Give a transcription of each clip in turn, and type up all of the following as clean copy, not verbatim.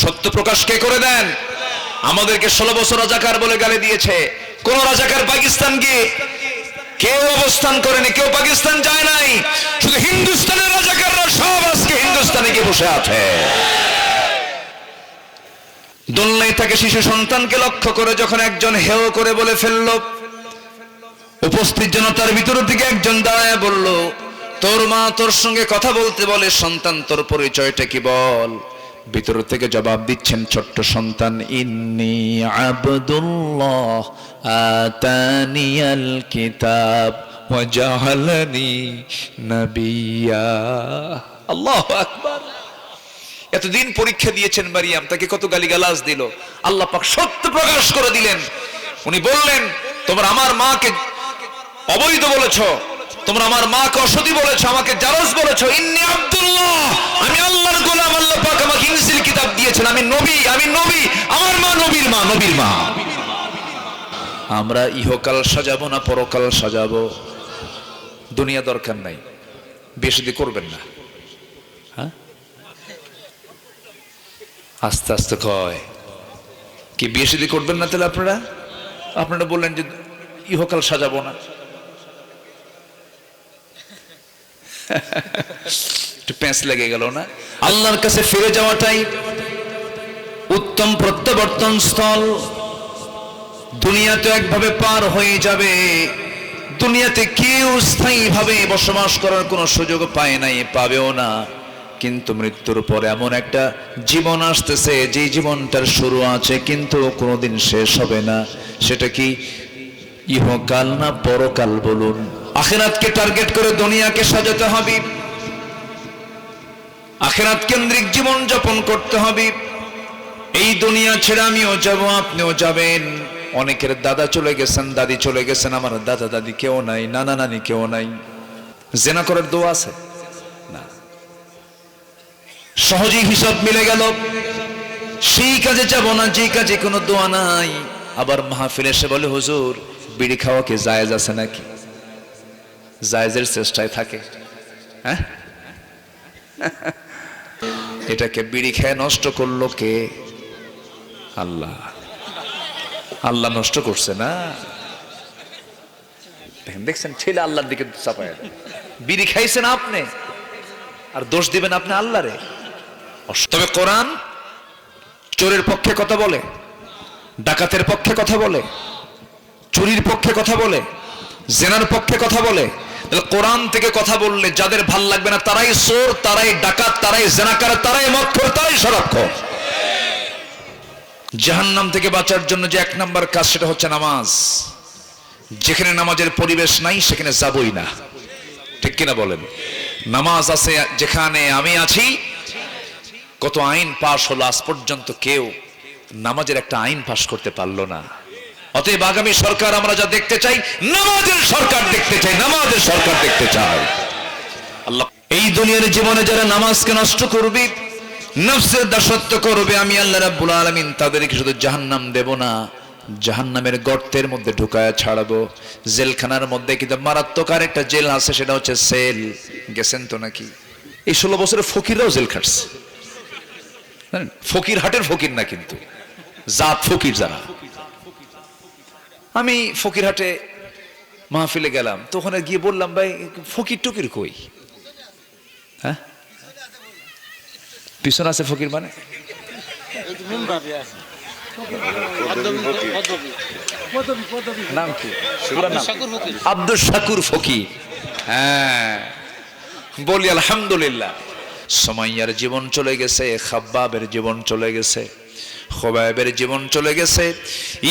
সত্য প্রকাশ কে করে দেন? আমাদেরকে 16 বছর রাজাকার বলে গালি দিয়েছে। কোন রাজাকার পাকিস্তান গিয়ে কেউ অবস্থান করেনি, কেউ পাকিস্তান যায় নাই। শুধু হিন্দুস্তানের রাজাকাররা সব আজকে হিন্দুস্তানে গিয়ে বসে আছে। দোলনায় থাকে শিশু সন্তানকে লক্ষ্য করে যখন একজন হেও করে বলে ফেলল, উপস্থিত জনতার ভিতর থেকে একজন দাঁড়ায় বলল, তোর মা তোর সঙ্গে কথা বলতে বলে, সন্তান তোর পরিচয়টা কি বল। ভিতর থেকে জবাব দিচ্ছেন ছোট্ট সন্তান, ইন্নী আবদুল্লাহ আতানিয়াল কিতাব ওয়া জাআলানি নবিয়্যা। আল্লাহু আকবার। এতদিন পরীক্ষা দিয়েছেন মারিয়াম, তাকে কত গালিগালাজ দিল, আল্লাহ পাক সত্য প্রকাশ করে দিলেন। উনি বললেন, তোমরা আমার মাকে অবৈধ বলেছো, তোমরা আমার মাকে অসতী বলেছো, আমাকে জারজ বলেছো। ইন্নী আব্দুল্লাহ, আমি আল্লাহর গোলাম, আল্লাহ পাক আমাকে ইনজিল কিতাব দিয়েছেন, আমি নবী, আমি নবী, আমার মা নবীর মা, নবীর মা। আমরা ইহকাল সাজাবো না পরকাল সাজাবো? দুনিয়া দরকার নাই, বেশি দিয়ে করবেন না। হ্যাঁ, আস্তে আস্তে কয় কি বিয়ে শাদী করবেন না? তাহলে আপনারা বললেন যে ইহকাল সাজাবো না। একটু প্যাঁচ লেগে গেল না? আল্লাহর কাছে ফিরে যাওয়াটাই উত্তম প্রত্যাবর্তন স্থল। দুনিয়াতে একভাবে পার হয়ে যাবে, দুনিয়াতে কেউ স্থায়ীভাবে বসবাস করার কোনো সুযোগ পায় নাই, পাবেও না। কিন্তু মৃত্যুর পরে এমন একটা জীবন আসতেছে, যে জীবনটার শুরু আছে কিন্তু কোনোদিন শেষ হবে না। সেটা কি ইহকাল না পরকাল বলুন? আখিরাতকে টার্গেট করে দুনিয়াকে সাজাতে হবে, আখিরাত কেন্দ্রিক জীবন যাপন করতে হবে। এই দুনিয়া ছেড়ে আমিও যাব, আপনিও যাবেন। অনেকের দাদা চলে গেছেন, দাদি চলে গেছেন, আমার দাদা দাদি কেউ নাই, নানা নানি কেউ নাই। জেনা করার দোয়া আছে না, সহজেই হিসাব মিলে গেল। সেই কাজে যাব না যে কাজে কোনো দোয়া নাই। আবার মাহফিল এসে বলে, হুজুর বিড়ি খাওয়া কি জায়েজ আছে নাকি? জায়েজের চেষ্টায় থাকে। হ্যাঁ, এটাকে বিড়ি খেয়ে নষ্ট করলো কে? আল্লাহ। আল্লাহ নষ্ট করছে না? দেখছেন ছেলে আল্লাহর দিকে চাপায়। বিড়ি খাইছেন আপনি, আর দোষ দিবেন আপনি আল্লাহরে। তবে কোরআন চোরের পক্ষে কথা বলে, ডাকাতের পক্ষে কথা বলে, চুরির পক্ষে কথা বলে, জেনার পক্ষে কথা বলে। তাহলে কোরআন থেকে কথা বললে যাদের ভাল লাগবে না তারাই চোর, তারাই ডাকাত, তারাই জেনাকার, তারাই মদখোর, তারাই শরাবখোর। জাহান্নাম থেকে বাঁচার জন্য যে 1 নাম্বার কাজ, সেটা হচ্ছে নামাজ। যেখানে নামাজের পরিবেশ নাই সেখানে যাবই না, ঠিক কিনা বলেন? নামাজ আছে যেখানে আমি আছি। কত আইন পাশ হলো, আজ পর্যন্ত কেউ নামাজের একটা আইন পাশ করতে পারলো না। অতএব আগামী সরকার আমরা যা দেখতে চাই, নামাজের সরকার দেখতে চাই, নামাজের সরকার দেখতে চাই। আল্লাহ এই দুনিয়ার জীবনে যারা নামাজকে নষ্ট করবে, নফসের দাসত্ব করবে, আমি আল্লাহ রাব্বুল আলামিন তাদেরকে শুধু জাহান্নাম দেব না, জাহান্নামের গর্তের মধ্যে ঢুকায়া ছাড়াবো। জেলখানার মধ্যে কিন্তু মারাত্মক আর একটা জেল আছে, সেটা হচ্ছে সেল। গেছেন তো নাকি? এই 16 বছরে ফকিররাও জেল খাটছে। ফকির হাটের ফকির না, কিন্তু জাত ফকির যারা। আমি ফকির হাটে মাহফিলে গেলাম, তো ওখানে গিয়ে বললাম, ভাই ফকির টকির কই? হ্যাঁ, পিছনে আছে ফকির মানে? নাম কি? আব্দুল শাকুর ফকির। হ্যাঁ, বলি আলহামদুলিল্লাহ। সুমাইয়ার জীবন চলে গেছে, খাব্বাবের জীবন চলে গেছে, খুবাইবের জীবন চলে গেছে,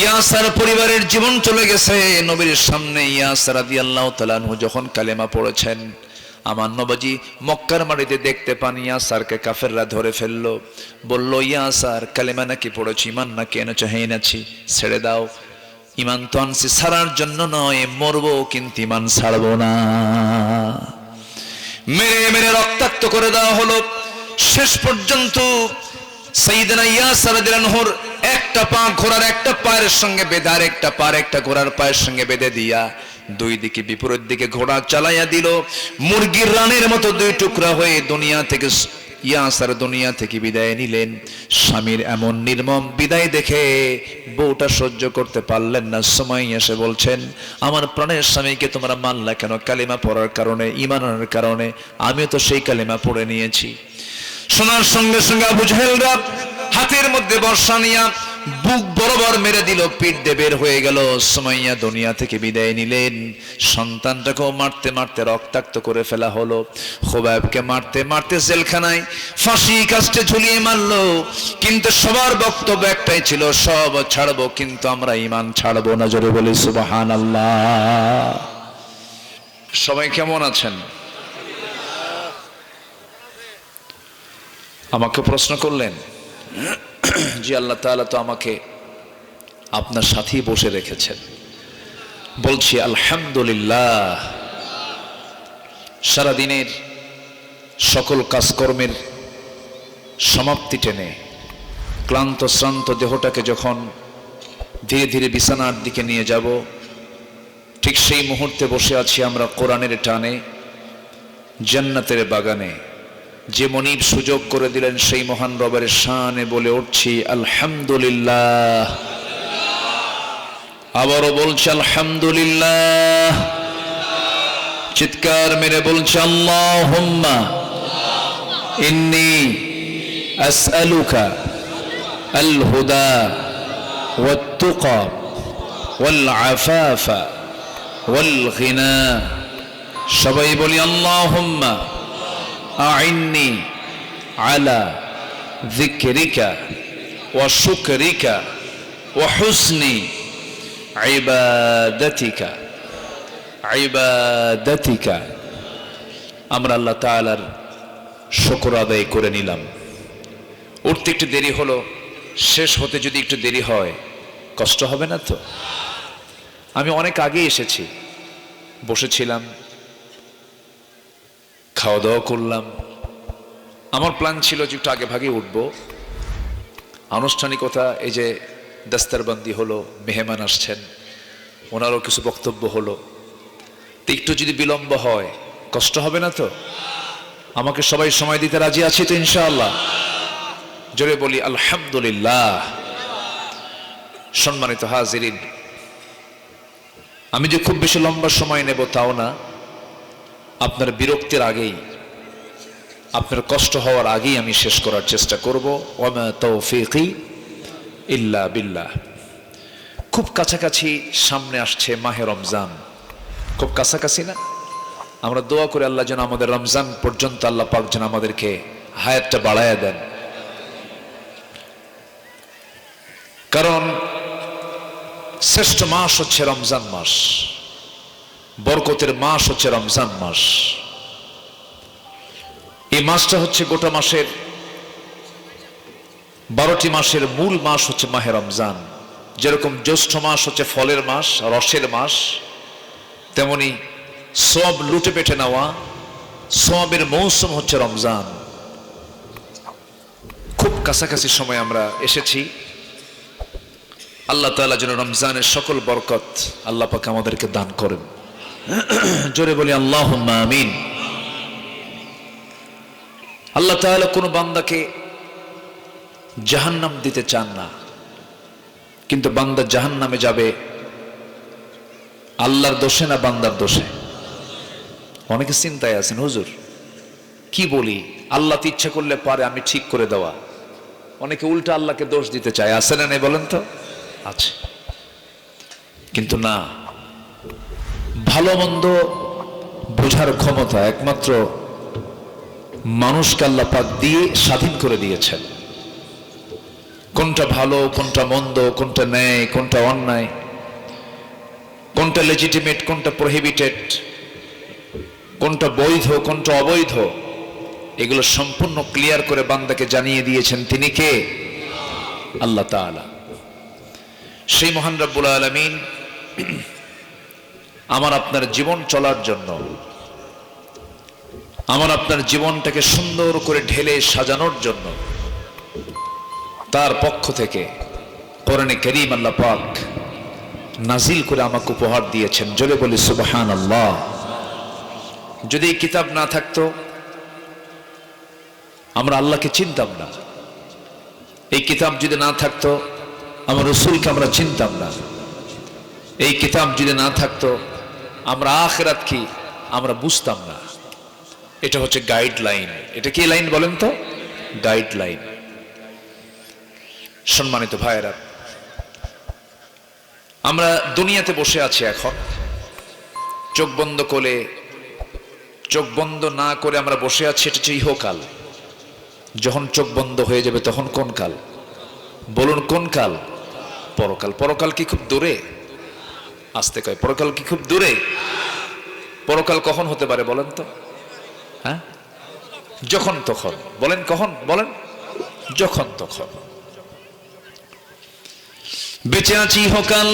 ইয়াসার পরিবারের জীবন চলে গেছে। নবীর সামনে ইয়াসার রাদিয়াল্লাহু তাআলা আনহু যখন কালেমা পড়েছেন, আমার নবী মক্কার মাটিতে দেখতে পান ইয়াসারকে কাফেররা ধরে ফেললো। বলল, ইয়াসার কালেমা নাকি পড়েছি, ইমান নাকি এনেছো? হ্যাঁ এনেছি। ছেড়ে দাও। ইমান তো আনছি ছাড়ার জন্য নয়, মরবো কিন্তু ইমান ছাড়বো না। মেরে মেরে রক্তাক্ত করে দেওয়া হলো। শেষ পর্যন্ত সাইয়েদনা ইয়াসার রাদিয়াল্লাহু আনহুর একটা পা ঘোড়ার একটা পায়ের সঙ্গে বেঁধে, আর একটা পা একটা ঘোড়ার পায়ের সঙ্গে বেঁধে দিয়া দুই দিকে বিপরীত দিকে ঘোড়া চালাইয়া দিল। মুরগির রানের মতো দুই টুকরা হয়ে দুনিয়া থেকে ইয়াসার দুনিয়া থেকে বিদায় নিলেন। স্বামীর এমন নির্মম বিদায় দেখে বউটা সহ্য করতে পারলেন না। সুমাইয়া এসে বলছেন, আমার প্রাণের স্বামীকে তোমরা মানলা কেন? কালিমা পড়ার কারণে, ঈমানের কারণে। আমিও তো সেই কালিমা পড়ে নিয়েছি। শোনার সঙ্গে সঙ্গে আবু জাহেলরা হাতের মধ্যে বর্ষা নিয়া বুক বরাবর মেরে দিল, পিঠ দিয়ে বের হয়ে গেল। সুমাইয়া দুনিয়া থেকে বিদায় নিলেন। সন্তানটাকেও মারতে মারতে রক্তাক্ত করে ফেলা হলো। খুবাইবকে মারতে মারতে জেলখানায় ফাঁসি কাস্টে ঝুলিয়ে মারলো। কিন্তু সবার বক্তব্য একটাই ছিল, সব ছাড়বো কিন্তু আমরা ঈমান ছাড়বো না। জোরে বলি সুবহানাল্লাহ। সবাই কেমন আছেন? আমাকে প্রশ্ন করলেন, জি আল্লাহ তাআলা তো আমাকে আপনার সাথেই বসে রেখেছেন। বলছি আলহামদুলিল্লাহ। সারাদিনের সকল কাজকর্মের সমাপ্তি টেনে ক্লান্ত শ্রান্ত দেহটাকে যখন ধীরে ধীরে বিছানার দিকে নিয়ে যাব, ঠিক সেই মুহূর্তে বসে আছি আমরা কোরআনের টানে জান্নাতের বাগানে। যে মনিব সুযোগ করে দিলেন সেই মহান রবের শানে বলে উঠছি আলহামদুলিল্লাহ। আবারও বলছি আলহামদুলিল্লাহ। চিৎকার মেরে বলছি আল্লাহুম্মা ইন্নী আসআলুকা আল হুদা ওয়াত তুকা ওয়াল আফাফা ওয়াল গিনা। সবাই বলি আল্লাহুম্মা আইন্নি আলা যিকরিকা ওয়া শুকরিকা ওয়া হুসনি ইবাদাতিকা। ইবাদাতিকা। আমরা আল্লাহ তাআলার শুকর আদায় করে নিলাম। উঠতে একটু দেরি হলো, শেষ হতে যদি একটু দেরি হয় কষ্ট হবে না তো? আমি অনেক আগে এসেছি, বসেছিলাম, খাওয়া দাওয়া করলাম। আমার প্ল্যান ছিল যে একটু আগে ভাগে উঠবো। আনুষ্ঠানিকতা, এই যে দস্তরবন্দি হলো, মেহমান আসছেন, ওনারও কিছু বক্তব্য হলো, তো একটু যদি বিলম্ব হয় কষ্ট হবে না তো? আমাকে সবাই সময় দিতে রাজি আছি তো ইনশাআল্লাহ? জোরে বলি আলহামদুলিল্লাহ। সম্মানিত হাজিরিন, আমি যে খুব বেশি লম্বা সময় নেব তাও না। আপনার বিরক্তির আগেই, আপনার কষ্ট হওয়ার আগেই আমি শেষ করার চেষ্টা করব। ওয়ামা তাওফীকি ইল্লা বিল্লাহ। খুব কাছাকাছি সামনে আসছে মাহে রমজান, খুব কাছাকাছি না? আমরা দোয়া করে আল্লাহ যেন আমাদের রমজান পর্যন্ত আল্লাহ পাক যেন আমাদেরকে হায়াতটা বাড়ায়া দেন। কারণ শ্রেষ্ঠ মাস হচ্ছে রমজান মাস, বরকতের মাস হচ্ছে রমজান মাস। এই মাসটা হচ্ছে গোটা মাসের 12টি মাসের মূল মাস হচ্ছে মাহে রমজান। যেরকম জ্যৈষ্ঠ মাস হচ্ছে ফলের মাস, রসের মাস, তেমনি সব লুটে পেটে নেওয়া সবের মৌসুম হচ্ছে রমজান। খুব কাছাকাছি সময় আমরা এসেছি। আল্লাহ তাআলা যেন রমজানের সকল বরকত আল্লাহ পাক আমাদেরকে দান করেন। জোরে বলি আল্লাহুম্মা আমিন। আল্লাহ তাআলা কোনো বান্দাকে জাহান্নাম দিতে চান না, কিন্তু বান্দা জাহান্নামে যাবে আল্লাহর দোষে না বান্দার দোষে? অনেকে চিন্তায় আছেন, হুজুর কি বলি, আল্লাহ তো ইচ্ছা করলে পারে আমি ঠিক করে দেওয়া। অনেকে উল্টা আল্লাহকে দোষ দিতে চায়, আছে না নেই বলেন তো? আছে। কিন্তু না, ভালো মন্দ বোঝার ক্ষমতা একমাত্র মানুষকে আল্লাহ পাক দিয়ে স্বাধীন করে দিয়েছেন। কোনটা ভালো, কোনটা মন্দ, কোনটা ন্যায়, কোনটা অন্যায়, কোনটা লেজিটিমেট, কোনটা প্রহিবিটেড, কোনটা বৈধ, কোনটা অবৈধ, এগুলো সম্পূর্ণ ক্লিয়ার করে বান্দাকে জানিয়ে দিয়েছেন তিনি কে? আল্লাহ তাআলা। সেই মহান রব্বুল আলামিন আমার আপনার জীবন চলার জন্য, আমার আপনার জীবনটাকে সুন্দর করে ঢেলে সাজানোর জন্য তার পক্ষ থেকে কোরআনে কারীম আল্লাহ পাক নাজিল করে আমাকে উপহার দিয়েছেন। জোরে বলি সুবহানাল্লাহ। যদি এই কিতাব না থাকতো আমরা আল্লাহকে চিনতাম না। এই কিতাব যদি না থাকতো আমার রাসূলকে আমরা চিনতাম না। এই কিতাব যদি না থাকতো আমরা আখিরাত কি আমরা বুঝতাম না। এটা হচ্ছে গাইডলাইন। এটা কি লাইন বলেন তো? গাইডলাইন। সম্মানিত ভাইয়েরা, আমরা দুনিয়াতে বসে আছি এখন, চোখ বন্ধ করে, চোখ বন্ধ না করে আমরা বসে আছি। এটা হচ্ছে ইহকাল। যখন চোখ বন্ধ হয়ে যাবে তখন কোন কাল? বলুন কোন কাল? পরকাল। পরকাল কি খুব দূরে? আসতে কয়, পরকাল কি খুব দূরে? পরকাল কখন হতে পারে বলেন তো? হ্যাঁ, যখন তখন। বলেন কখন? বলেন যখন তখন। বেঁচে আছি ইহকাল,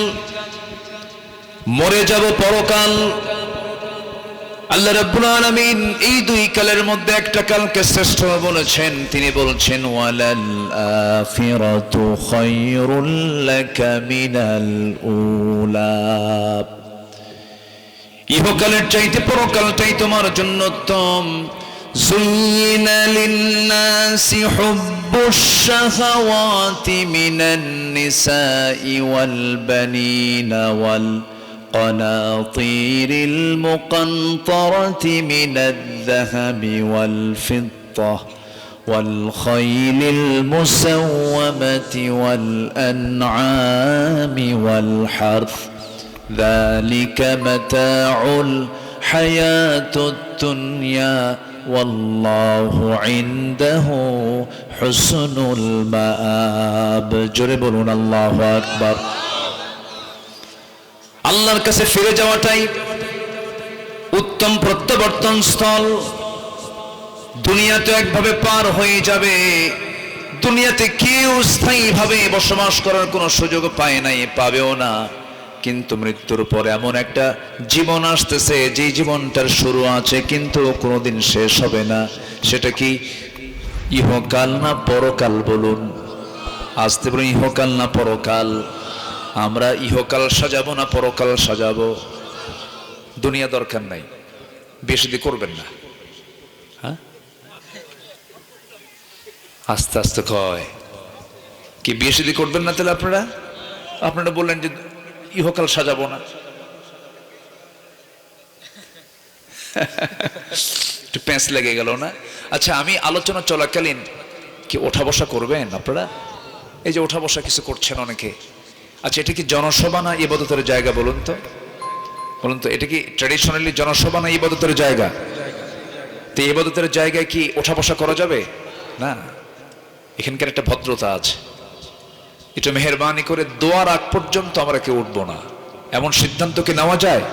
মরে যাব পরকাল। আল্লাহ রাব্বুল আলামিন এই দুই কালের মধ্যে একটা কালকে শ্রেষ্ঠ বলেছেন। তিনি বলছেন ওয়ালাল আখিরাতু খায়রুল লাকা মিনাল উলা। ইহকালের চাইতে পরকালটাই তোমার জন্য উত্তম। যুয়িনা লিন-নাসি হুব্বুশ শাহাওয়াতি মিনান নিসাই ওয়াল বানিনা ওয়াল قناطير المقنطرة من الذهب والفضة والخيل المسومة والأنعام والحرث ذلك متاع الحياة الدنيا والله عنده حسن المآب। جربون الله أكبر। আল্লাহর কাছে ফিরে যাওয়াটাই উত্তম প্রত্যাবর্তন স্থল। দুনিয়া তো একভাবে পার হয়ে যাবে। দুনিয়াতে কেউ স্থায়ীভাবে বসবাস করার কোনো সুযোগ পায় নাই, পাবেও না। কিন্তু মৃত্যুর পরে এমন একটা জীবন আসতেছে যে জীবনটার শুরু আছে কিন্তু কোনোদিন শেষ হবে না। সেটা কি ইহকাল না পরকাল? বলুন আসতে বলুন, ইহকাল না পরকাল? আমরা ইহকাল সাজাবো না পরকাল সাজাবো? দুনিয়া দরকার নাই, বেশি দিয়ে করবেন না। হ্যাঁ, আস্তে আস্তে কয় কি বেশি দিয়ে করবেন না? তাহলে আপনারা বললেন যে ইহকাল সাজাবো না। একটু প্যাঁচ লেগে গেল না? আচ্ছা, আমি আলোচনা চলাকালীন কি ওঠা বসা করবেন আপনারা? এই যে ওঠা বসা কিছু করছেন অনেকে। আচ্ছা, এটা কি জনসভা না ইবাদতের জায়গা? বলুন তো, বলুন তো, এটা কি ট্র্যাডিশনালি জনসভা না ইবাদতের জায়গা? তো ইবাদতের জায়গায় কি ওঠা বসা করা যাবে? না, এখানকার একটা ভদ্রতা আছে। এটা মেহেরবানি করে দোয়ার আগ পর্যন্ত আমরা কেউ উঠবো না, এমন সিদ্ধান্ত কি নেওয়া যায়?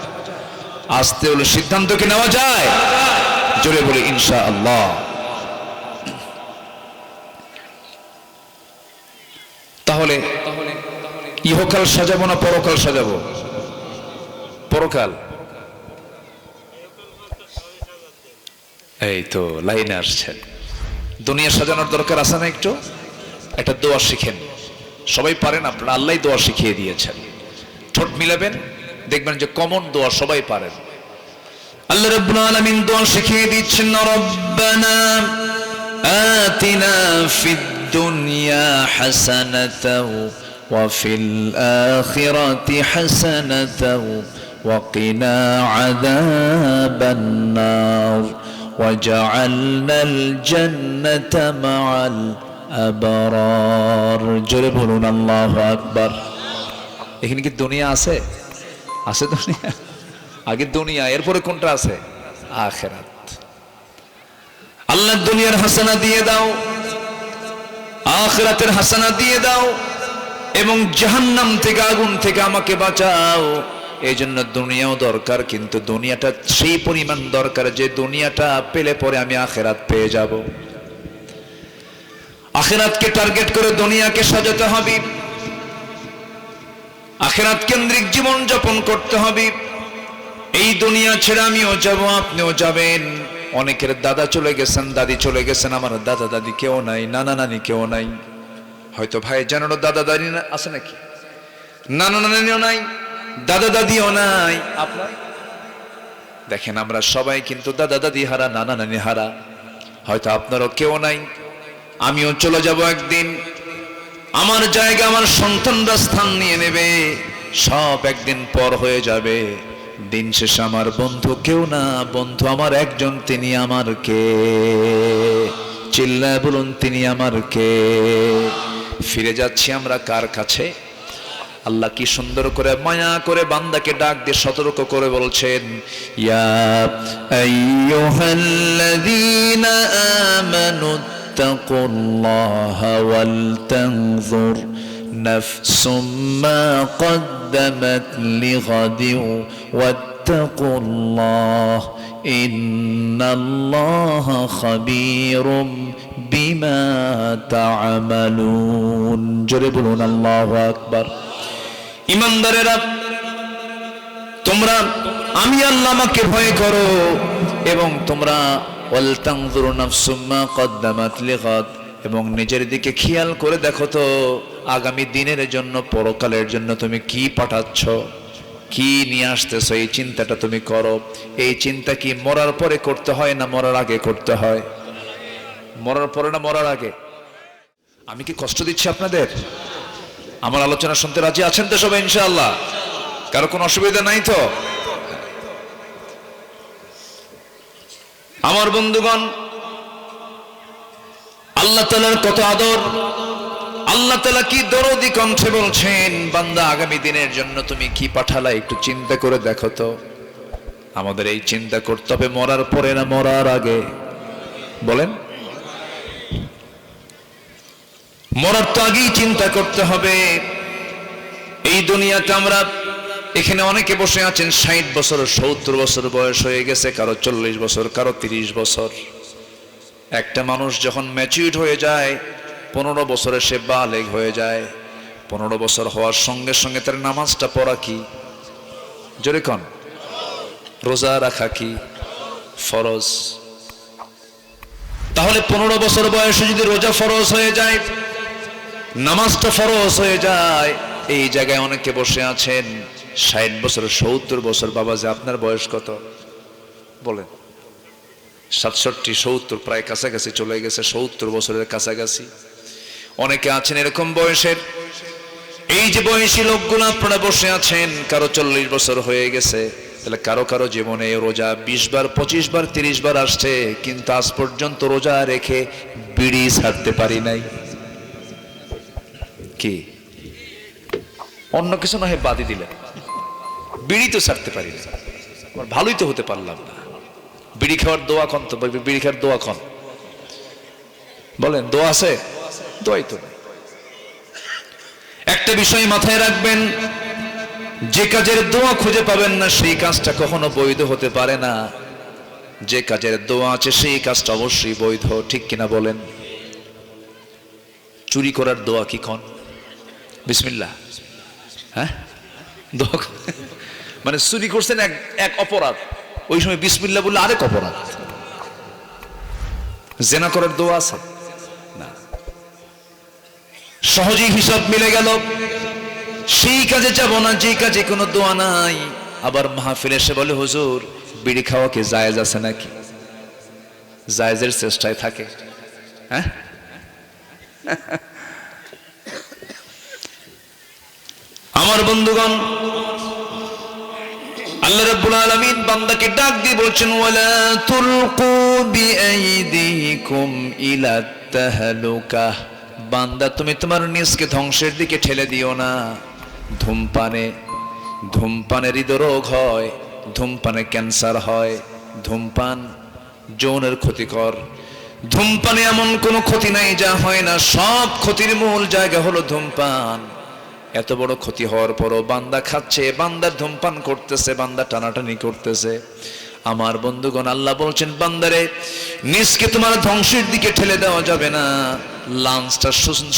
আসতে হলে সিদ্ধান্ত কি নেওয়া যায়? জোরে বলি ইনশাআল্লাহ। তাহলে ইহকাল সাজাবো না পরকাল সাজাবো? পরকাল। এই তো লাইনে আসছেন। দুনিয়া সাজানোর দরকার আছে না? একটু একটা দোয়া শিখেন। সবাই পারেন আপনারা, আল্লাহ দোয়া শিখিয়ে দিয়েছেন। ঠোঁট মিলাবেন, দেখবেন যে কমন দোয়া সবাই পারেন। আল্লাহ রাব্বুল আলামিন দোয়া শিখিয়ে দিচ্ছেন, রব্বানা আতিনা ফিদ দুনিয়া হাসানাতাও ওয়া ফিল আখিরাতি হাসানাতাও ওয়া কিনা আযাবান নার ওয়াজআলনাল জান্নাতা মাআল আবরার। জোরে বলুন আল্লাহু আকবার। এখানে কি দুনিয়া আছে? আছে দুনিয়া? আগে দুনিয়া, এরপরে কোনটা আছে? আখিরাত। আল্লাহ দুনিয়ার হাসানা দিয়ে দাও, আখিরাতের হাসানা দিয়ে দাও, এবং জাহান্নাম থেকে, আগুন থেকে আমাকে বাঁচাও। এই জন্য দুনিয়াও দরকার, কিন্তু দুনিয়াটা সেই পরিমাণ দরকার যে দুনিয়াটা পেলে পরে আমি আখিরাত পেয়ে যাব। আখিরাতকে টার্গেট করে দুনিয়াকে সাজাতে হবে, আখিরাত কেন্দ্রিক জীবন যাপন করতে হবে। এই দুনিয়া ছেড়ে আমিও যাব, আপনিও যাবেন। অনেকের দাদা চলে গেছেন, দাদি চলে গেছেন, আমার দাদা দাদি কেউ নাই, নানা নানি কেউ নাই। হয়তো ভাই জানানো দাদা দাদি আছে নাকি? নানা নানিও নাই, দাদা দাদিও নাই। আপনার দেখেন আমরা সবাই কিন্তু দাদা দাদি হারা, নানা নানি হারা। হয়তো আপনারও কেউ নাই, আমিও চলে যাব একদিন, আমার জায়গা আমার সন্তানরা স্থান নিয়ে নেবে, সব একদিন পর হয়ে যাবে। দিন শেষে আমার বন্ধু কেউ না, বন্ধু আমার একজন, তিনি আমার কে? চিল্লায় বলুন, তিনি আমার কে? ফিরে যাচ্ছি আমরা কার কাছে? আল্লাহ কি সুন্দর করে মায়া করে বান্দাকে ডাক দিয়ে সতর্ক করে বলছেন, ইয়া আইয়ুহাল্লাযীনা আমানু তাকুল্লাহা ওয়াল তানজুর নাফসুম মা কদ্দামাত লিগাদিন ওয়াত্তাকুল্লাহ ইন্নাল্লাহা খাবীরুম বিমা তা'মালুন। জোরে বলুন আল্লাহু আকবার। ইমানদারেরা, তোমরা আমি আল্লাহ আমাকে ভয় করো এবং তোমরা ওয়াল তানজুরু নাফসুম মা কদ্দামাত লিগাদ, এবং নিজের দিকে খেয়াল করে দেখো তো আগামী দিনের জন্য, পরকালের জন্য তুমি কি পাঠাচ্ছ, কি নিয়ে আসতেছ, এই চিন্তাটা তুমি করো। এই চিন্তা কি মরার পরে করতে হয় না মরার আগে করতে হয়? মরার পরে না মরার আগে? আমি কি কষ্ট দিচ্ছি আপনাদের? আমার আলোচনা শুনতে রাজি আছেন তো সবাই ইনশাআল্লাহ? কারো কোনো অসুবিধা নাই তো? আমার বন্ধুগণ, আল্লাহ তাআলার কত আদর, আল্লাহ তাআলা কি দরদি কণ্ঠে বলছেন, বান্দা আগামী দিনের জন্য তুমি কি পাঠালা একটু চিন্তা করে দেখো তো। আমাদের এই চিন্তা করতে হবে মরার পরে না মরার আগে? বলেন। মরার তো আগেই চিন্তা করতে হবে। এই দুনিয়াতে আমরা এখানে অনেকে বসে আছেন 60 বছর 70 বছর বয়স হয়ে গেছে, কারো 40 বছর, কারো 30 বছর। একটা মানুষ যখন ম্যাচিউরড হয়ে যায় 15 বছরে সে বালেগ হয়ে যায়। 15 বছর হওয়ার সঙ্গে সঙ্গে তার নামাজটা পড়া কি? জোরে কোন? রোজা রাখা কি? ফরজ। তাহলে 15 বছর বয়সে যদি রোজা ফরজ হয়ে যায়, নামাজটা ফরজ হয়ে যায়, এই জায়গায় অনেকে বসে আছেন 60 বছর 70 বছর। বাবা যে আপনার বয়স কত বলেন? 67 70, প্রায় কাছাকাছি চলে গেছে, 70 বছরের কাছাকাছি। অনেকে আছেন এরকম বয়সের। এই যে বয়সী লোকগুলো আপনারা বসে আছেন, কারো 40 বছর হয়ে গেছে, তাহলে কারো কারো জীবনে রোজা 20 বার 25 বার 30 বার আসছে, কিন্তু আজ পর্যন্ত রোজা রেখে বিড়ি ছাড়তে পারি নাই। কি অন্য কিছু না হয় বাদই দিলেন, বিড়ি তো ছাড়তে পারি না, ভালোই তো হতে পারলাম না। বিড়ি খাওয়ার দোয়া খন তো, বিড়ি খাওয়ার দোয়া খন বলেন, দোয়া আছে? দোয়াই তো। একটা বিষয় মাথায় রাখবেন, যে কাজের দোয়া খুঁজে পাবেন না সেই কাজটা কখনো বৈধ হতে পারে না। যে কাজের দোয়া আছে সেই কাজটা অবশ্যই বৈধ, ঠিক কিনা বলেন? চুরি করার দোয়া কি খন? বিসমিল্লাহ। হ্যাঁ, দোয়া মানে চুরি করছেন এক অপরাধ, ওই সময় বিসমিল্লাহ বললে আরেক অপরাধ। জেনা করার দোয়া আছে না? সহজেই হিসাব মিলে গেল, সেই কাজে যাব না যে কাজে কোনো দোয়া নাই। আবার মাহফিলে এসে বলে, হুজুর বিড়ি খাওয়া কি জায়েজ আছে নাকি? জায়েজের চেষ্টায় থাকে। হ্যাঁ, আমার বন্ধুগণ, আল্লাহ রাব্বুল আলামিন বান্দাকে ডাক দিয়ে বলছেন, ওয়ালা তুলকু বিআইদিকুম ইলা তাহলুকা। বান্দা তুমি তোমার নিজকে ধ্বংসের দিকে ঠেলে দিও না। ধূমপানে হৃদরোগ হয়, ধূমপানে ক্যান্সার হয়, ধূমপান যৌনের ক্ষতিকর। ধূমপানে এমন কোনো ক্ষতি নাই যা হয় না, সব ক্ষতির মূল জায়গা হলো ধূমপান। এত বড় ক্ষতি হওয়ার পরও বান্দা খাচ্ছে, বান্দা ধূমপান করতেছে, বান্দা টানাটানি করতেছে। আমার বন্ধুগণ, আল্লাহ বলছেন, বান্দারে নিজকে তোমার ধ্বংসের দিকে ঠেলে দেওয়া যাবে না। লাঞ্চটা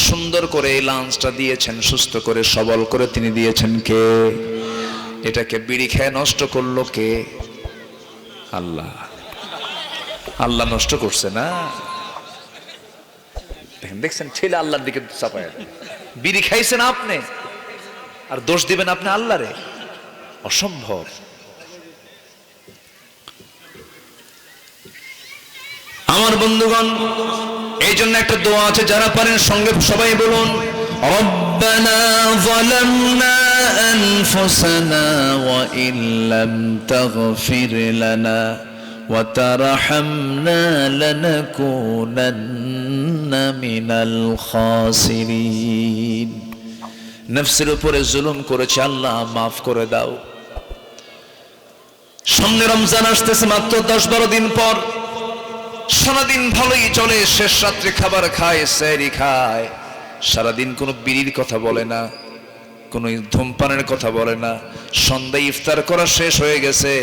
সুন্দর করে এই লাঞ্চটা দিয়েছেন, সুস্থ করে সবল করে তিনি দিয়েছেন কে? এটাকে বিড়ি খেয়ে নষ্ট করলো কে? আল্লাহ। আল্লাহ নষ্ট করছে না? দেখছেন, ছেলে আল্লাহর দিকে চাপায়। বিড়ি খাইছেন আপনি, আর দোষ দিবেন আপনি আল্লাহরে? অসম্ভব। আমার বন্ধুগণ, এই জন্য একটা দোয়া আছে, যারা পারেন সঙ্গে সবাই বলুন, রব্বানা যালামনা আনফুসানা ওয়া ইল্লাম তাগফির লানা ওয়া তারহামনা লানাকুনান্না মিনাল খাসিরিন। নফসের উপরে জুলুম করেছে, আল্লাহ মাফ করে দাও। সামনে রমজান আসতেছে, মাত্র 10-12 দিন পর। সারাদিন ভালোই চলে, শেষ রাত্রে খাবার খায়, সেহরি খায়, সারাদিন কোনো বিড়ির কথা বলে না, কোনো ধূমপানের কথা বলে না। সন্ধ্যায় ইফতার করা শেষ হয়ে গেছে,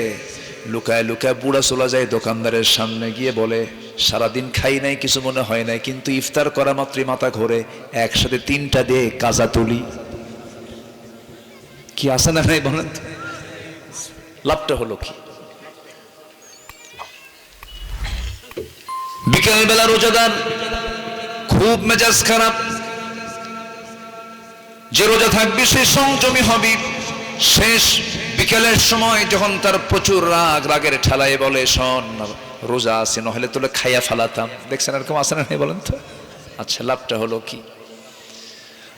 লুকায় লুকায় বুড়া চলে যায় দোকানদারের সামনে, গিয়ে বলে সারাদিন খাই নাই, কিছু মনে হয় নাই, কিন্তু ইফতার করা মাত্রই মাথা ঘোরে, একসাথে 3টা দিয়ে কাজা তুলি। কি আছে না নাই বলেন? লাভটা হলো কি? বিকেল বেলা রোজাদার খুব মেজাজ খারাপ, যে রোজা থাকবে সে সংযমী হবে। শেষ বিকেলের সময় যখন তার প্রচুর রাগ, রাগের ঠেলায় বলে, শোন রোজা আছে, নহলে তোলে খাইয়া ফেলাতাম। দেখছেন এরকম আছে না নাই বলেন তো? আচ্ছা, লাভটা হলো কি?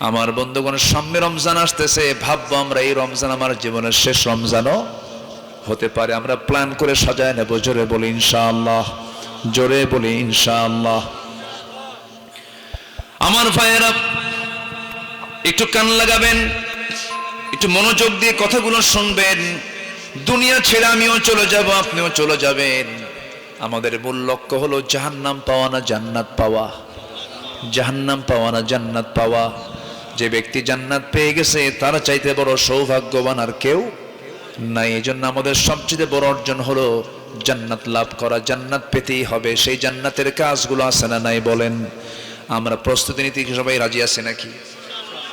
আমার বন্ধুগণ, সামনে রমজান আসতেছে, ভাববো আমরা এই রমজান আমার জীবনের শেষ রমজানও হতে পারে। আমরা প্ল্যান করে সাজায় নেব। জোরে বলি ইনশাআল্লাহ, জোরে বলি ইনশাআল্লাহ। আমার ভাইয়েরা, একটু কান লাগাবেন, একটু মনোযোগ দিয়ে কথাগুলো শুনবেন। দুনিয়া ছেড়ে আমিও চলে যাব, আপনিও চলে যাবেন। আমাদের মূল লক্ষ্য হলো জাহান্নাম পাওয়া না জান্নাত পাওয়া, জাহান্নাম পাওয়া না জান্নাত পাওয়া। যে ব্যক্তি জান্নাত পেয়ে গেছে তার চাইতে বড় সৌভাগ্যবান আর কেউ নাই। এই জন্য আমাদের সবচেয়ে বড় অর্জন হলো জান্নাত লাভ করা। জান্নাত পেতেই হবে। সেই জান্নাতের কাজগুলো আছে না নাই বলেন? আমরা প্রস্তুতি নিতে সবাই রাজি আছে নাকি?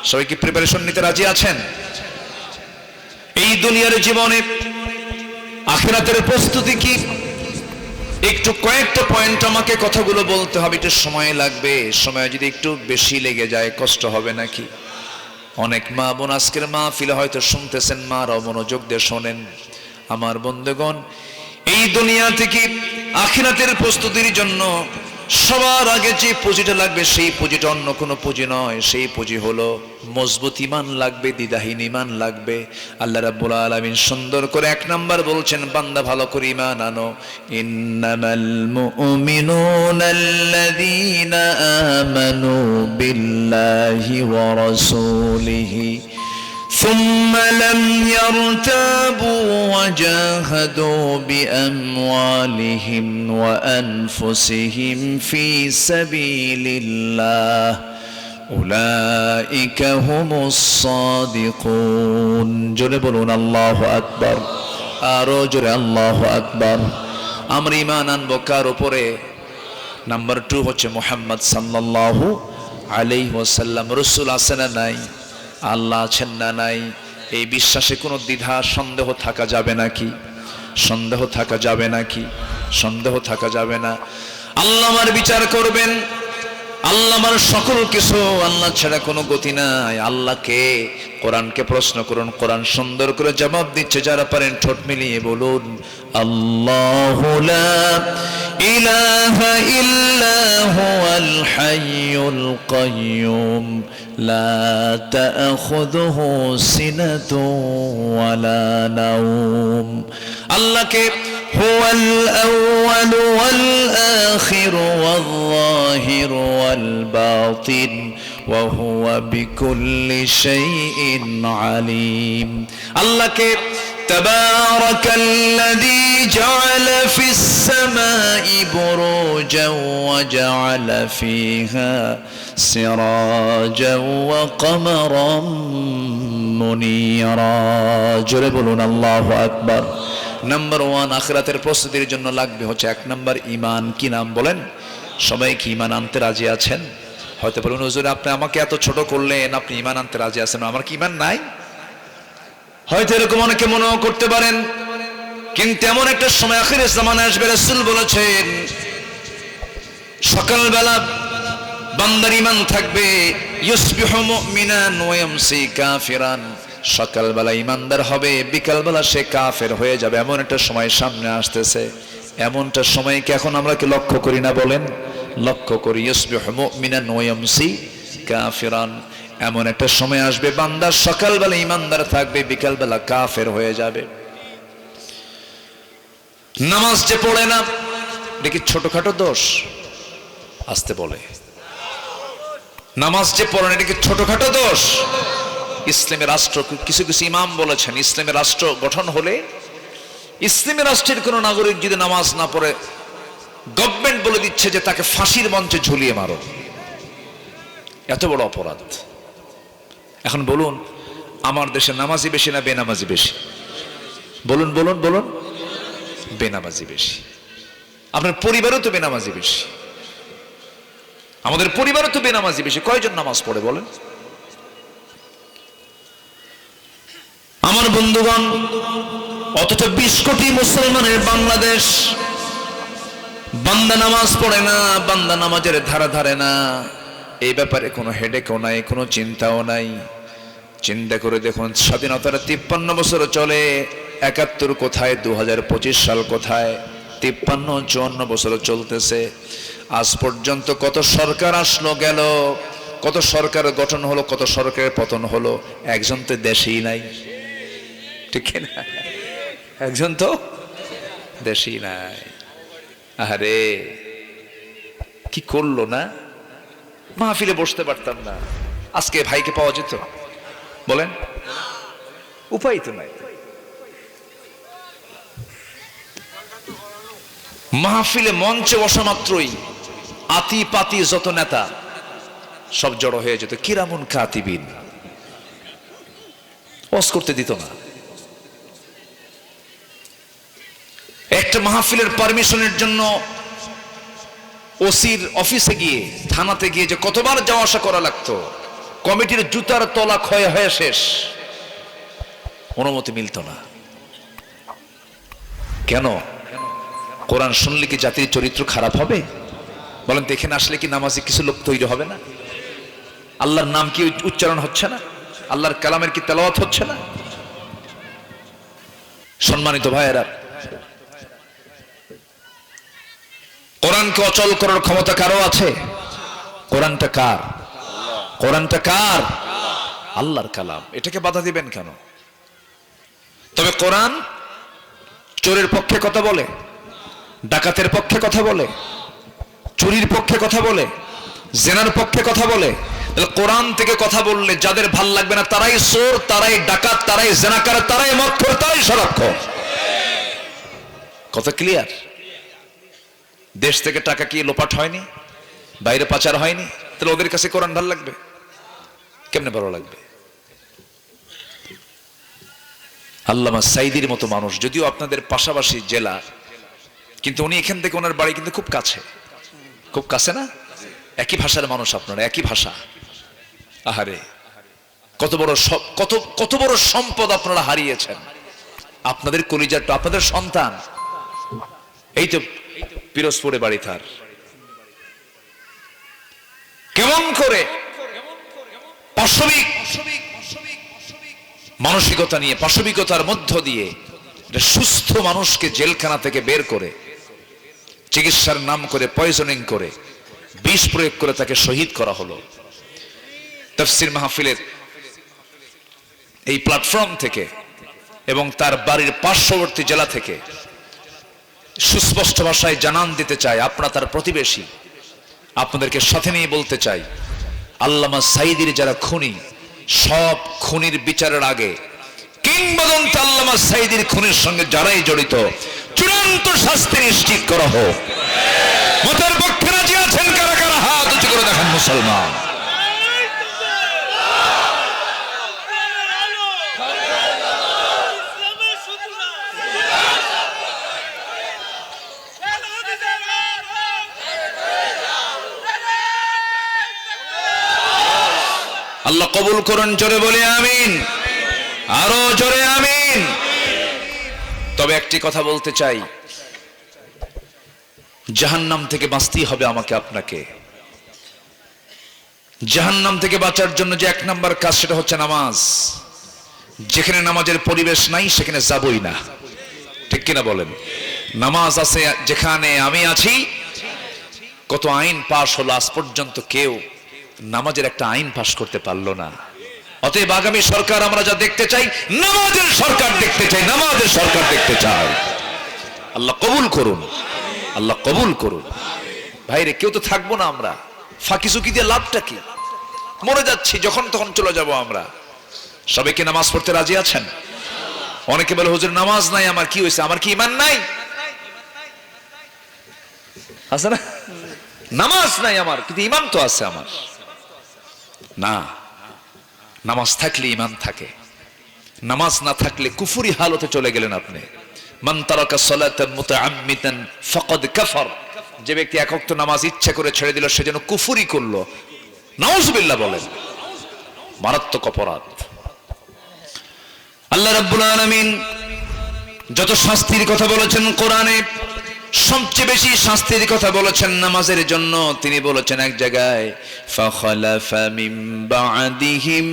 সবাই কি প্রিপারেশন নিতে রাজি আছেন? এই দুনিয়ার জীবনে আখিরাতের প্রস্তুতি কি? একটু কয়েকটা পয়েন্ট আমাকে কথাগুলো বলতে হবে, একটু সময় লাগবে। সময় যদি একটু বেশি লেগে যায় কষ্ট হবে নাকি? অনেক মা বোন আজকের মাহফিলে হয়তো শুনতেছেন, মারাও মনোযোগ দিয়ে শোনেন। আমার বন্ধুগণ, এই দুনিয়া থেকে আখিরাতের প্রস্তুতির জন্য সবার আগে যে পুঁজিটা লাগবে, সেই পুঁজিটা অন্য কোনো পুঁজি নয়। সেই পুঁজি হলো মজবুত ঈমান লাগবে, দ্বিধাহীন ঈমান লাগবে। আল্লাহ রাব্বুল আলামিন সুন্দর করে 1 নাম্বার বলছেন, বান্দা ভালো করে ঈমান আনো। ইন্নামাল মুমিনুনা আল্লাযীনা আমানু বিল্লাহি ওয়া রাসূলিহি ثم لم يرتابوا وجاهدوا بأموالهم وأنفسهم في سبيل الله أولئك هم الصادقون। জোরে বলুন আল্লাহু আকবার, আরো জোরে আল্লাহু আকবার। আমরা ঈমান আনবো কার উপরে? নাম্বার 2 হচ্ছে মুহাম্মদ সাল্লাল্লাহু আলাইহি ওয়াসাল্লাম। রাসূল আছেন না নাই? আল্লাহ আছেন না নাই? এই বিশ্বাসে কোনো দ্বিধা সন্দেহ থাকা যাবে নাকি? সন্দেহ থাকা যাবে নাকি? সন্দেহ থাকা যাবে না। আল্লাহ আমার বিচার করবেন, আল্লাহ আমার সকল কিছু, আল্লাহ ছাড়া কোনো গতি নাই। আল্লাহকে, কোরআনকে প্রশ্ন করুন, কোরআন সুন্দর করে জবাব দিচ্ছে। যারা পারেন ঠোঁট মিলিয়ে বলুন, আল্লাহু লা ইলাহা ইল্লা হুয়াল হাইয়ুল কাইয়্যুম লা তাখুযুহু সিনাতুন ওয়ালা নাওম। আল্লাহকে হুয়াল আউয়াল ওয়াল আখির ওয়াল যাহির ওয়াল বাতিন ওয়া হুয়া বিকুল্লি শাইইন আলিম। আল্লাহকে তাবারাকাল্লাযী জাআলা ফিস সামাই বুরুজান ওয়া জাআলা ফিহা সিরাজান ওয়া কমারান মুনীরা। জোরে বলুন আল্লাহু আকবার। নাম্বার 1 আখিরাতের প্রস্তুতির জন্য লাগবে হচ্ছে 1 নাম্বার ঈমান। কি নাম বলেন? সবাই কি ঈমান আনতে রাজি আছেন? হয়তো বলুন, হুজুর আপনি আমাকে এত ছোট করলেন, আপনি ঈমান আনতে রাজি আছেন, আমার কি ঈমান নাই? হয়তো এরকম অনেকে মনেও করতে পারেন। কিন্তু এমন একটা সময় আখিরের জামানায় আসবে, রাসূল বলেছেন সকালবেলা বান্দার ঈমান থাকবে, ইউসবিহু মুমিনান ওয়া ইয়ামসি কাফিরান। সকালবেলা ঈমানদার হবে, বিকালবেলা সে কাফের হয়ে যাবে। এমন একটা সময় সামনে আসতেছে। এমনটা সময় কি এখন আমরা কি লক্ষ্য করি না বলেন? লক্ষ্য করি ইউসবিহু মুমিনান ওয়া ইয়ামসি কাফিরান, এমন একটা সময় আসবে বান্দা সকালবেলা ইমানদার থাকবে, বিকালবেলা কাফের হয়ে যাবে। নামাজ যে পড়ে না, এটা কি ছোটখাটো দোষ? আসতে বলে, নামাজ যে পড়ে না এটা কি ছোটখাটো দোষ? ইসলামের রাষ্ট্র, কিছু কিছু ইমাম বলেছেন ইসলামের রাষ্ট্র গঠন হলে, ইসলামের রাষ্ট্রের কোন নাগরিক যদি নামাজ না পড়ে, গভর্নমেন্ট বলে দিচ্ছে যে তাকে ফাঁসির মঞ্চে ঝুলিয়ে মারো। এত বড় অপরাধ। এখন বলুন, আমার দেশে নামাজি বেশি না বেনামাজি বেশি? বলুন বলুন বলুন। বেনামাজি বেশি। আপনার পরিবারও তো বেনামাজি বেশি, আমাদের পরিবারও তো বেনামাজি বেশি। কয়জন নামাজ পড়ে বলেন? আমার বন্ধুগণ, অথচ 20 কোটি মুসলমানের বাংলাদেশ, বান্দা নামাজ পড়ে না, বান্দা নামাজের ধারা ধারে না। এই ব্যাপারে কোনো হেডেকও নাই, কোনো চিন্তাও নাই। চিন্তা করে দেখুন, স্বাধীনতার 53 বছর চলে, 71 কোথায়, 2025 সাল কোথায়? 53-54 বছর চলতেছে। আজ পর্যন্ত কত সরকার আসলো গেল, কত সরকার গঠন হলো, কত সরকারের পতন হলো, একজন তো দেশেই নাই। ঠিক না? একজন তো দেশেই নাই। আরে কি করলো না? মাহফিলে বসতে পারতাম না, আজকে ভাইকে পাওয়া যেত? বলেন, উপায় তো নাই। মাহফিলে মঞ্চে বসা মাত্রই আতি পাতি যত নেতা সব জড়ো হয়ে যেত। কিরামুন কাতিবিন, ওয়াজ করতে দিত না। একটা মাহফিলের পারমিশনের জন্য ওসির অফিসে গিয়ে, থানাতে গিয়ে যে কতবার যাওয়া আসা করা লাগতো, কমিটির জুতার তলা ক্ষয় হয়ে শেষ, অনুমতি মিলত না। কেন? কোরআন শুনলে কি জাতির চরিত্র খারাপ হবে? বলেন তো, এখানে আসলে কি নামাজি কিছু লোক তৈরি হবে না? আল্লাহর নাম কি উচ্চারণ হচ্ছে না? আল্লাহর কালামের কি তেলাওয়াত হচ্ছে না? সম্মানিত ভাইয়েরা, কোরআনকে অচল করার ক্ষমতা কারো আছে? কোরআনটা কার? কোরআনটা কার? আল্লাহর কালাম। এটাকে বাধা দিবেন কেন? তবে কোরআন চোরের পক্ষে কথা বলে, ডাকাতের পক্ষে কথা বলে, চুরির পক্ষে কথা বলে, জেনার পক্ষে কথা বলে। কোরআন থেকে কথা বললে যাদের ভাল লাগবে না তারাই চোর, তারাই ডাকাত, তারাই জেনাকার, তারাই মক্খর, তারাই সরক্ষক। কথা ক্লিয়ার? দেশ থেকে টাকা কি লোপাট হয়নি? বাইরে পাচার হয়নি? তাহলে ওদের কাছে কোরআন ভালো লাগবে? কেমনে ভালো লাগবে? আল্লামা সাইদির মতো মানুষ, যদিও আপনাদের পাশাপাশি জেলা, কিন্তু উনি এখান থেকে, ওনার বাড়ি কিন্তু খুব কাছে। খুব কাছে না? একই ভাষার মানুষ আপনারা, একই ভাষা। আহারে, কত বড় সম্পদ আপনারা হারিয়েছেন। আপনাদের কলিজার, আপনাদের সন্তান এই তো পিরোজপুরে বাড়ি তার। কেমন করে পাশবিক মানসিকতা নিয়ে, পাশবিকতার মধ্য দিয়ে সুস্থ মানুষকে জেলখানা থেকে বের করে, চিকিৎসার নাম করে পয়জনিং করে, বিষ প্রয়োগ করে তাকে শহীদ করা হলো। তাফসীর মাহফিলের এই প্ল্যাটফর্ম থেকে এবং তার বাড়ির পার্শ্ববর্তী জেলা থেকে সুস্পষ্ট ভাষায় জানান দিতে চাই, আপনারা তার প্রতিবেশী, আপনাদেরকে সাথে নিয়ে বলতে চাই, আল্লামা সাইদির যারা খুনি, সব খুনির বিচারের আগে কিংবদন্তি আল্লামা সাইদির খুনির সঙ্গে যারাই জড়িত, চূড়ান্ত শাস্তি নিশ্চিত করা হোক। মতের পক্ষে রাজি আছেন কারা কারা? হাত উঁচু করে দেখান মুসলমান। আল্লাহ কবুল করুন, জোরে বলে আমিন, আরো জোরে আমিন। তবে একটি কথা বলতে চাই, জাহান্নাম থেকে বাঁচতেই হবে আমাকে আপনাকে। জাহান্নাম থেকে বাঁচার জন্য যে 1 নাম্বার কাজ, সেটা হচ্ছে নামাজ। যেখানে নামাজের পরিবেশ নাই সেখানে যাবই না, ঠিক কিনা বলেন? নামাজ আছে যেখানে আমি আছি, কত আইন পাশ হলো, আজ পর্যন্ত কেউ নামাজের একটা আইন পাশ করতে পারলো না। অতএব আগামী সরকার আমরা যা দেখতে চাই, নামাজের সরকার দেখতে চাই, নামাজের সরকার দেখতে চাই। আল্লাহ কবুল করুন, আল্লাহ কবুল করুন। ভাইরে কেউ তো থাকবো না আমরা, ফাঁকি চুকি দিয়ে লাভটা কি? মরে যাচ্ছি, যখন তখন চলে যাব আমরা। সবাই কি নামাজ পড়তে রাজি আছেন? অনেকে বলে হুজুর নামাজ নাই, আমার কি হয়েছে? আমার কি ঈমান নাই? আছে না? নামাজ নাই আমার, কিন্তু ঈমান তো আছে আমার। না, নামাজ থাকলে ঈমান থাকে, নামাজ না থাকলে কুফরি হালতে চলে গেলেন আপনি। মান তারাকা সালাতান মুতাআম্মিদান ফাকাদ কাফার। যে ব্যক্তি এক ওয়াক্ত নামাজ ইচ্ছা করে ছেড়ে দিল, সে যেন কুফরি করলো। নাউযুবিল্লাহ বলেন, মারাত্মক অপরাধ। আল্লাহ রাব্বুল আলামিন যত শাস্তির কথা বলেছেন কোরআনে, সবচেয়ে বেশি শাস্তির কথা বলেছেন নামাজের জন্য। তিনি বলেছেন এক জায়গায়, ফাখালাফা মিন বা'দিহিম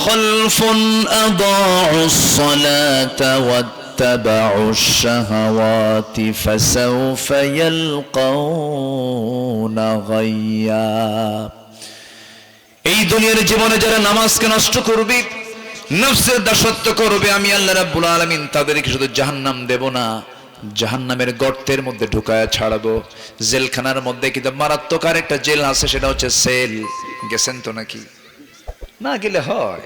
খালফুন আদাউস সালাতা ওয়াত্তাবাউশ শাহাওয়াতি ফাসাউফা ইয়ালকাউনা গায়্যা। এই দুনিয়ার জীবনে যারা নামাজকে নষ্ট করবে, নফসের দাসত্ব করবে, আমি আল্লাহ রাব্বুল আলামিন তাদেরকে শুধু জাহান্নাম দেব না, জাহান্নামের গর্তের মধ্যে ঢুকায়া ছাড়াবো। জেলখানার মধ্যে কিন্তু মারাত্মক আরেকটা জেল আছে, সেটা হচ্ছে সেল। গেছেন তো নাকি? না গেলে হয়।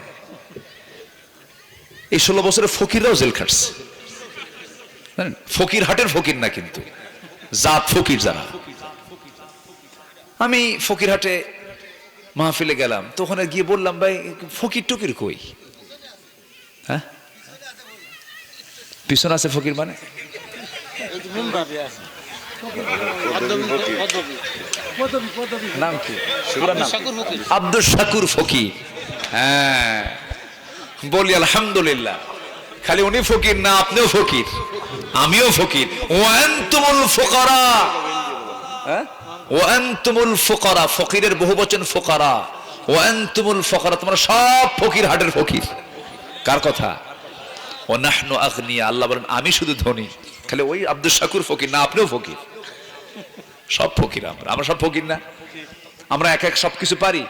এই 16 বছরে ফকিররাও জেল খাটছে। ফকির হাটের ফকির না, কিন্তু জাত ফকির যারা। আমি ফকির হাটে মাহফিলে গেলাম, তো ওখানে গিয়ে বললাম, ভাই ফকির টকির কই? হ্যাঁ, পিছনে আছে ফকির মানে? নাম কি? আব্দুল শাকুর ফকির। হ্যাঁ, বলি আলহামদুলিল্লাহ। খালি উনি ফকির না, আপনিও ফকির, আমিও ফকির। ওয়ান্তুমুল ফুকারা, হ্যাঁ, ওয়ান্তুমুল ফুকারা, ফকিরের বহুবচন ফুকারা। ওয়ান্তুমুল ফুকারা, তোমরা সব ফকির, হাটের ফকির। কার কথা? ও নাহনু আগনিয়া, আল্লাহ বলেন আমি শুধু ধনী। খালি ওই আব্দুল শাকুর ফকির না, আপনিও ফকির। সব ফকির আমরা, আমরা সব ফকির না? আমরা এক এক সবকিছু পারি।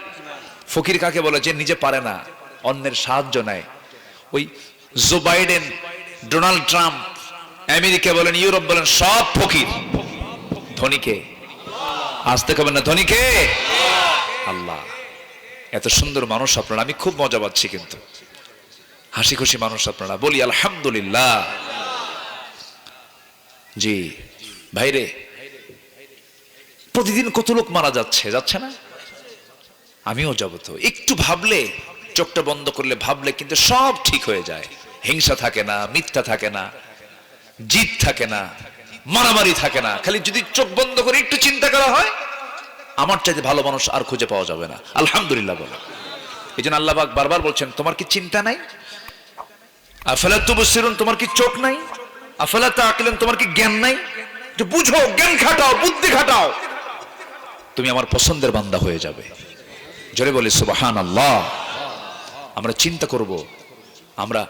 ফকির কাকে বলে? যে নিজে পারে না, অন্যের সাহায্য নেয়। ওই Joe Biden, Donald Trump, America বলেন, ইউরোপ বলেন, সব ফকির। ধনীকে আসতে কবেন না, ধনীকে আল্লাহ। এত সুন্দর মানুষ আপনারা, আমি খুব মজা পাচ্ছি, কিন্তু হাসি খুশি মানুষ আপনারা। বলি আলহামদুলিল্লাহ। জি ভাইরে, প্রতিদিন কত লোক মারা যাচ্ছে, যাচ্ছে না? আমিও যাব তো। একটু ভাবলে, চোখটা বন্ধ করলে ভাবলে কিন্তু সব ঠিক হয়ে যায়। হিংসা থাকে না, মিথ্যা থাকে না, জিদ থাকে না, মারামারি থাকে না। খালি যদি চোখ বন্ধ করে একটু চিন্তা করা হয়, আমার চাইতে ভালো মানুষ আর খুঁজে পাওয়া যাবে না। আলহামদুলিল্লাহ বলে। এই জন্য আল্লাহ পাক বারবার বলছেন, তোমার কি চিন্তা নাই? আফালা তুবসিরুন, তোমার কি চোখ নাই? আফালা তাআকিলুন, তোমার কি জ্ঞান নাই? যে বুঝো, জ্ঞান খাটাও, বুদ্ধি খাটাও, তুমি আমার পছন্দের বান্দা হয়ে যাবে। জোরে বলি সুবহানাল্লাহ। আমরা চিন্তা করব, আমরা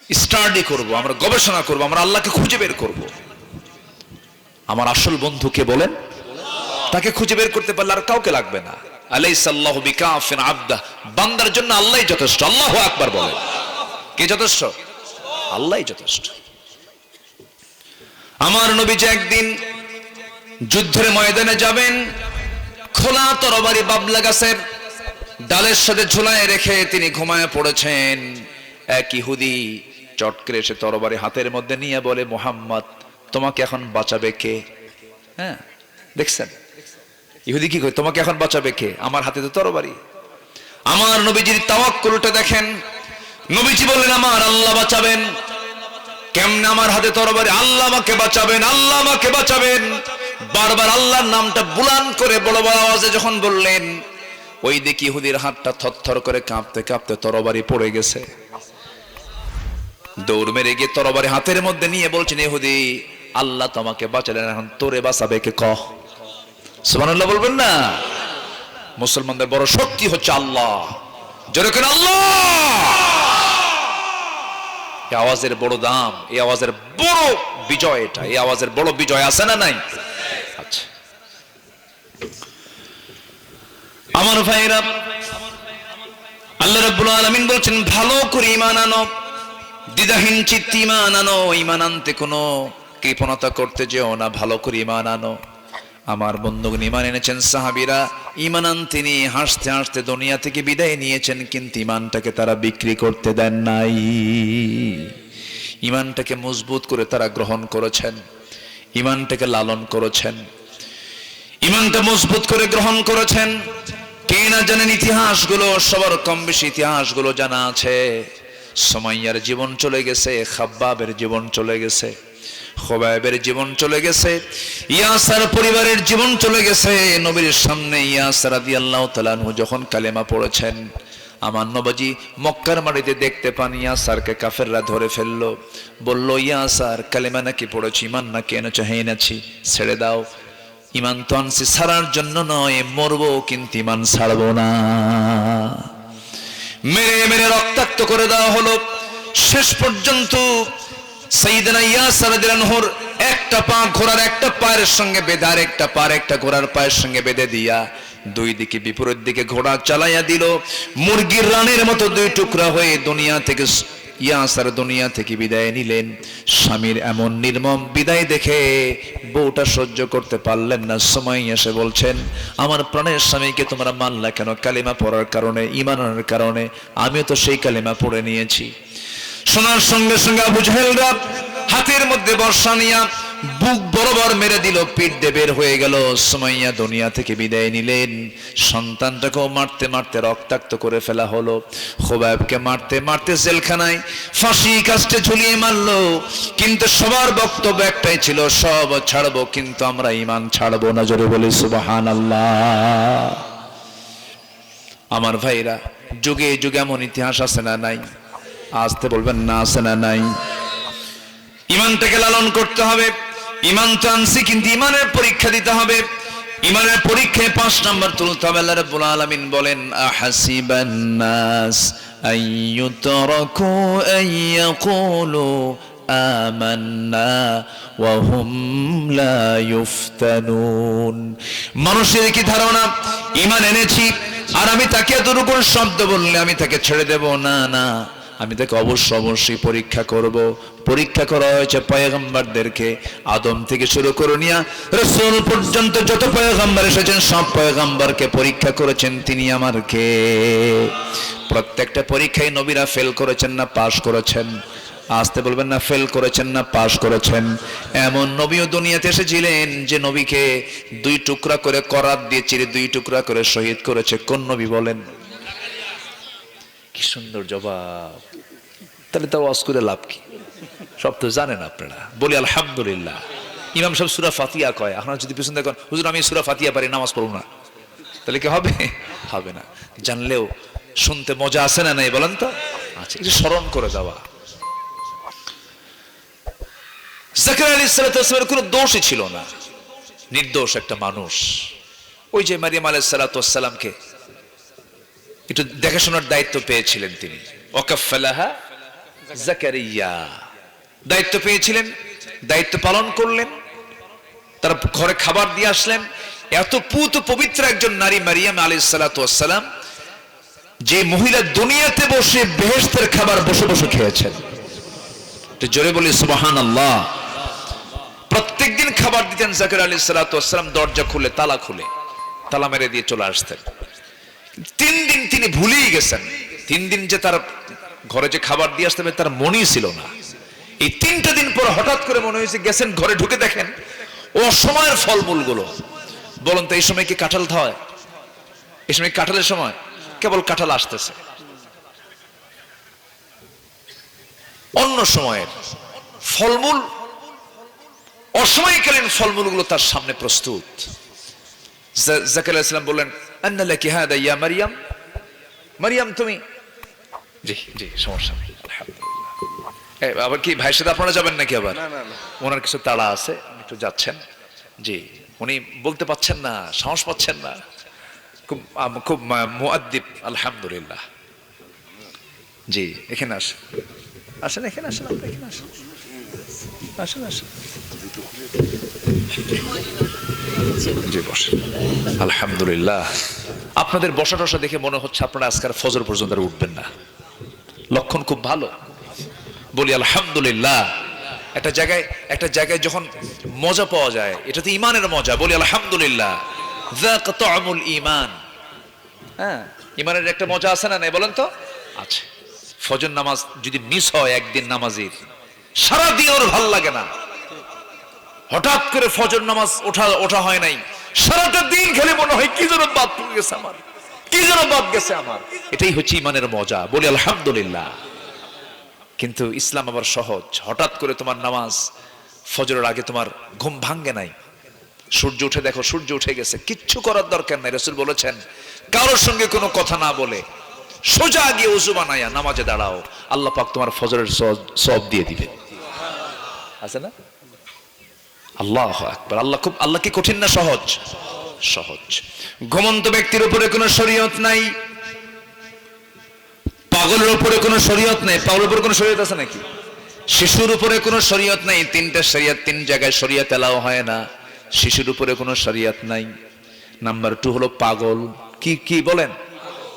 স্টাডি করব, আমরা গবেষণা করব, আমরা আল্লাহকে খুঁজে বের করব। আমার আসল বন্ধুকে বলেন, তাকে খুঁজে বের করতে পারলে আর কাউকে লাগবে না। আলাইসাল্লাহু বিকাফিন আবদা, বান্দার জন্য আল্লাহই যথেষ্ট। আল্লাহু আকবার বলেন। কে যথেষ্ট? আল্লাহই যথেষ্ট। আমার নবীজি একদিন যুদ্ধের ময়দানে যাবেন, খোলা তরবারি বাবলা গাছের ডালের সাথে ঝুলায় রেখে তিনি ঘুমায় পড়েছেন। এক ইহুদি চট করে এসে তরবারি হাতের মধ্যে নিয়ে বলে, মুহাম্মদ তোমাকে এখন বাঁচাবে কে? হ্যাঁ, দেখছেন ইহুদি কি কয়, তোমাকে এখন বাঁচাবে কে? আমার হাতে তো তরবারি। আমার নবীজির তাওয়াক্কুলটা দেখেন। নবীজি বললেন, আমার আল্লাহ বাঁচাবেন। কেমনে আমার হাতে তরবারি? আল্লাহ আমাকে বাঁচাবেন, আল্লাহ আমাকে বাঁচাবেন। বারবার আল্লাহর নামটা বুলান করে বড় বড় আওয়াজে যখন বললেন, ওই দেখি ইহুদির হাতটা থরথর করে কাঁপতে কাঁপতে তরবারি পড়ে গেছে। দৌড় মেরে গিয়ে তরবারি হাতের মধ্যে নিয়ে বলছেন, ইহুদি আল্লাহ তোমাকে বাঁচালেন, এখন তোরে বাঁচাবে কে? কহ সুবহানাল্লাহ বলবেন না? মুসলমানদের বড় শক্তি হচ্ছে আল্লাহ। জোরে করে আল্লাহ। এই আওয়াজের বড় দাম, এই আওয়াজের বড় বিজয়, এটা এই আওয়াজের বড় বিজয় আছে না নাই? আচ্ছা, আমার ভাইরা, আল্লাহ রাব্বুল আলামিন বলছেন ভালো করে ঈমান আনো, দ্বিধাহীন চিত্তে ঈমান আনো। ঈমান আনতে কোনো কৃপণতা করতে যেও না, ভালো করে ঈমান আনো। আমার বন্ধুগণ ঈমান এনেছেন সাহাবীরা, ঈমান আনতে নিয়ে হাসতে হাসতে দুনিয়া থেকে বিদায় নিয়েছেন, কিন্তু ঈমানটাকে তারা বিক্রি করতে দেন নাই। ঈমানটাকে মজবুত করে তারা গ্রহণ করেছেন, ঈমানটাকে লালন করেছেন, ঈমানটা মজবুত করে গ্রহণ করেছেন। কে না জানেন ইতিহাসগুলো, সবার কম বেশি ইতিহাসগুলো জানা আছে। সুমাইয়ার জীবন চলে গেছে, খাব্বাবের জীবন চলে গেছে, খুবাইবের জীবন চলে গেছে, ইয়াসার পরিবারের জীবন চলে গেছে। নবীর সামনে ইয়াসার রাদিয়াল্লাহু তাআলা আনহু যখন কালেমা পড়েছেন, আমার নবী মক্কার মাটিতে দেখতে পান ইয়াসারকে কাফেররা ধরে ফেললো, বলল ইয়াসার কালেমা নাকি পড়েছি, ঈমান নাকি এনেছো? হ্যাঁ এনেছি। ছেড়ে দাও। ঈমান তো আনছি ছাড়ার জন্য নয়, মরবো কিন্তু ঈমান ছাড়বো না। মেরে মেরে রক্তাক্ত করে দেওয়া হলো। শেষ পর্যন্ত সাইয়েদনা ইয়াসার রাদিয়াল্লাহু আনহুর একটা পা ঘোড়ার একটা পায়ের সঙ্গে বেঁধে, আর একটা পা একটা ঘোড়ার পায়ের সঙ্গে বেঁধে দিয়া দুই দিকে বিপরীত দিকে ঘোড়া চালাইয়া দিল। মুরগির রানের মতো দুই টুকরা হয়ে দুনিয়া থেকে ইয়াসার দুনিয়া থেকে বিদায় নিলেন। স্বামীর এমন নির্মম বিদায় দেখে বউটা সহ্য করতে পারলেন না। সময় এসে বলছেন, আমার প্রাণের স্বামীকে তোমরা মানলা কেন? কালিমা পড়ার কারণে, ঈমানের কারণে। আমিও তো সেই কালিমা পড়ে নিয়েছি। শোনার সঙ্গে সঙ্গে আবু জাহেলরা হাতের মধ্যে বর্ষা নিয়া বুক বরাবর মেরে দিল, পিঠ দিয়ে বের হয়ে গেল। সুমাইয়া দুনিয়া থেকে বিদায় নিলেন। সন্তানটাকেও মারতে মারতে রক্তাক্ত করে ফেলা হলো। খুবাইবকে মারতে মারতে জেলখানায় ফাঁসি কাস্টে ঝুলিয়ে মারলো। কিন্তু সবার বক্তব্য একটাই ছিল, সব ছাড়বো কিন্তু আমরা ঈমান ছাড়বো না। জোরে বলি সুবহানাল্লাহ। আমার ভাইরা, যুগে যুগে এমন ইতিহাস আছে না নাই? আসতে বলবেন না, আছে না নাই? ঈমানটাকে লালন করতে হবে। ঈমান তো আনছি, কিন্তু ঈমানের পরীক্ষা দিতে হবে। ঈমানের পরীক্ষায় 5 নাম্বার তুলতে হবে। আল্লাহ রাব্বুল আলামিন বলেন, আহাসিবান নাস আইয়ুতরাকু আইয়াকুলু আমান্না ওয়া হুম লা ইফতানুন। মানুষের কি ধারণা ঈমান এনেছি আর আমি তাকে এতটুকু শব্দ বললে আমি তাকে ছেড়ে দেব? না না, আমি তাকে অবশ্যই পরীক্ষা করব। পরীক্ষা করা হয়েছে পয়গম্বরদেরকে, আদম থেকে শুরু করে নিয়া রাসূল পর্যন্ত যত পয়গম্বর এসেছেন সব পয়গম্বরকে পরীক্ষা করেছেন তিনি আমার কে। প্রত্যেকটা পরীক্ষায় নবীরা ফেল করেছেন না পাস করেছেন? আসতে বলবেন না, ফেল করেছেন না পাস করেছেন? এমন নবীও দুনিয়াতে এসেছিলেন যে নবীকে 2 টুকরা করে করাত দিয়ে চিরে 2 টুকরা করে শহীদ করেছে। কোন নবী বলেন? কি সুন্দর জবাব। তাহলে তো ওয়াজ করে লাভ কি? সব তো জানেন আপনারা। বলি আলহামদুলিল্লাহ। ইমাম সাহেব সূরা ফাতিহা কয়, আপনারা যদি পিছন দেখেন, হুজুর আমি সূরা ফাতিহা পারি, নামাজ পড়ব না, তাহলে কি হবে? হবে না। জানলেও শুনতে মজা আছে না নাই বলেন তো? আচ্ছা, এটা স্মরণ করে দেওয়া। জাকারিয়া আলাইহিস সালামের কোনো দোষই ছিল না, নির্দোষ একটা মানুষ। ওই যে মারিয়াম আলাইহিস সালামকে একটু দেখাশোনার দায়িত্ব পেয়েছিলেন তিনি। ওয়াকাফালাহা জাকারিয়া, দায়িত্ব পেয়েছিলেন, দায়িত্ব পালন করলেন। তার ঘরে খাবার দিয়ে আসলেন। এত পুত পবিত্র একজন নারী মারিয়াম আলাইহিস সালাম, যে মহিলা দুনিয়াতে বসে বেহেশতের খাবার বসে বসে খেয়েছেন। জোরে বলি সুবহানাল্লাহ। প্রত্যেকদিন খাবার দিতেন জাকারিয়া আলাইহিস সালাম, দরজা খুলে তালা খুলে তালা মেরে দিয়ে চলে আসতেন। 3 দিন তিনি ভুলেই গেছেন। 3 দিন যে তার ঘরে যে খাবার দিয়ে আসতে হবে তার মনেই ছিল না। এই 3টা দিন পর হঠাৎ করে মনে হয়েছে, গেছেন ঘরে ঢুকে দেখেন অসময়ের ফলমূল গুলো। বলুন তো এই সময় কি কাঁঠাল হয়? এই সময় কাঁঠালের সময়? কেবল কাঁঠাল আসতেছে। অন্য সময়ের ফলমূল, অসময়কালীন ফলমূল গুলো তার সামনে প্রস্তুত। জাকারিয়া আলাইহিস সালাম বললেন, আন্না লাকি হাদা ইয়া মারিয়াম। মারিয়াম তুমি? জি জি, সমস্যা নেই, আলহামদুলিল্লাহ। আবার কি ভাইয়ের সাথে আপনারা যাবেন নাকি? আবার ওনার কিছু তাড়া আছে, একটু যাচ্ছেন। জি, উনি বলতে পাচ্ছেন না, সাহস পাচ্ছেন না। খুব মুআদ্দিব, আলহামদুলিল্লাহ। জি, এখানে আসেন, আসেন এখানে আসেন, আপনি এখানে আসেন, আসেন আসেন। জি বসে। আলহামদুলিল্লাহ, আপনাদের বসা টসা দেখে মনে হচ্ছে আপনারা আজকাল ফজর পর্যন্ত আর উঠবেন না, লক্ষণ খুব ভালো। বলি আলহামদুলিল্লাহ। একটা জায়গায় যখন মজা পাওয়া যায়, এটা তো ইমানের মজা। বলি আলহামদুলিল্লাহ। যাকা তা'মুল ঈমান। হ্যাঁ, ইমানের একটা মজা আছে না নাই বলেন তো? আছে। ফজর নামাজ যদি মিস হয় একদিন নামাজের, সারাদিন ওর ভাল লাগে না। হঠাৎ করে ফজর নামাজ ওঠা হয় নাই, সারাটা দিন খেলে মনে হয় কি যেন বাদ পড়ে গেছে আমার, কি যেন বাদ গেছে আমার। এটাই হচ্ছে ইমানের মজা। বলি আলহামদুলিল্লাহ। কিন্তু ইসলাম আবার সহজ। হঠাৎ করে তোমার নামাজ ফজরের আগে তোমার ঘুম ভাঙ্গে নাই, সূর্য উঠে দেখো সূর্য উঠে গেছে, কিচ্ছু করার দরকার নাই। রাসূল বলেছেন কারোর সঙ্গে কোনো কথা না বলে সোজা গিয়ে ওযু বানায়া নামাজে দাঁড়াও, আল্লাহ পাক তোমার ফজরের সওয়াব দিয়ে দিবেন। আছে না? আল্লাহু আকবার। আল্লাহ কি কঠিন না সহজ? সহজ। ঘুমন্ত ব্যক্তির উপরে কোনো শরীয়ত নাই, পাগলের উপরে কোনো শরীয়ত নাই। পাগলের উপরে কোনো শরীয়ত আছে নাকি? শিশুর উপরে কোনো শরীয়ত নাই। তিনটা শরীয়ত, তিন জায়গায় শরীয়ত এলাও হয় না। শিশুর উপরে কোনো শরীয়ত নাই। নাম্বার 2 হলো পাগল। কি বলেন?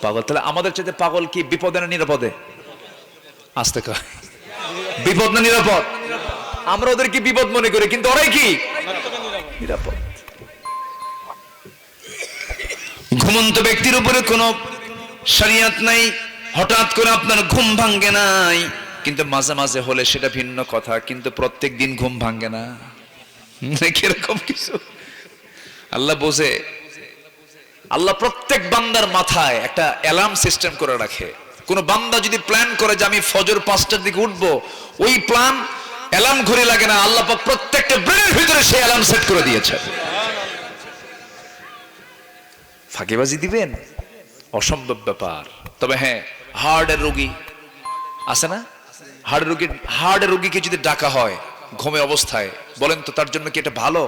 পাগল। তাহলে আমাদের চাইতে পাগল কি বিপদে না নিরাপদে? আসতে কয় বিপদ না নিরাপদ? আমরা ওদের কি বিপদ মনে করি, কিন্তু ওরাই কি নিরাপদ। ঘুমন্ত ব্যক্তির উপরে কোনো শরীয়ত নাই। হঠাৎ করে আপনার ঘুম ভাঙ্গে নাই, কিন্তু মাঝে মাঝে হলে সেটা ভিন্ন কথা, কিন্তু প্রত্যেক দিন ঘুম ভাঙ্গে না। কিরকম কিছু আল্লাহ বোঝে। আল্লাহ প্রত্যেক বান্দার মাথায় একটা অ্যালার্ম সিস্টেম করে রাখে। কোন বান্দা যদি প্ল্যান করে যে আমি ফজর 5টার দিকে উঠবো, ওই প্ল্যান অ্যালার্ম ঘড়ি লাগে না, আল্লাহ পাক প্রত্যেকটা ব্রেনের ভিতরে সেই অ্যালার্ম সেট করে দিয়েছে। ফাঁকিবাজি দিবেন অসম্ভব ব্যাপার। তবে হ্যাঁ, হার্টের রোগী আছে না? হার্টের রোগীকে যদি ডাকা হয় ঘুমে অবস্থায়, বলেন তো তার জন্য কি এটা ভালো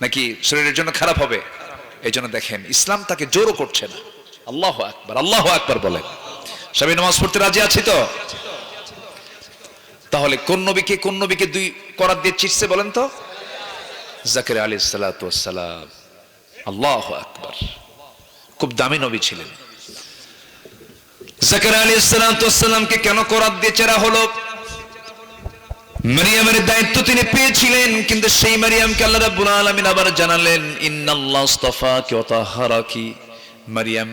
নাকি শরীরের জন্য খারাপ হবে? এই জন্য দেখেন ইসলাম তাকে জোরও করছে না। আল্লাহু আকবার, আল্লাহু আকবার বলেন। সবাই নামাজ পড়তে রাজি আছি তো? তাহলে কোন নবীকে 2 করাত দিয়ে চিটছে বলেন তো? জাকারিয়া আলাইহিস সালাতু ওয়াস সালাম। আল্লাহু আকবার। খুব দামি নবী ছিলেন। জাকারিয়া আলাইহিস সালাতু ওয়াস সালামকে কেন করাত দিয়ে চেরা হলো? মারিয়ামের দায়িত্ব তিনি পেয়েছিলেন, কিন্তু সেই মারিয়ামকে আল্লাহ রাব্বুল আলামিন আবার জানালেন ইন্নাল্লাহ আস্তাফাকি ওয়া তাহহারাকি। মারিয়াম,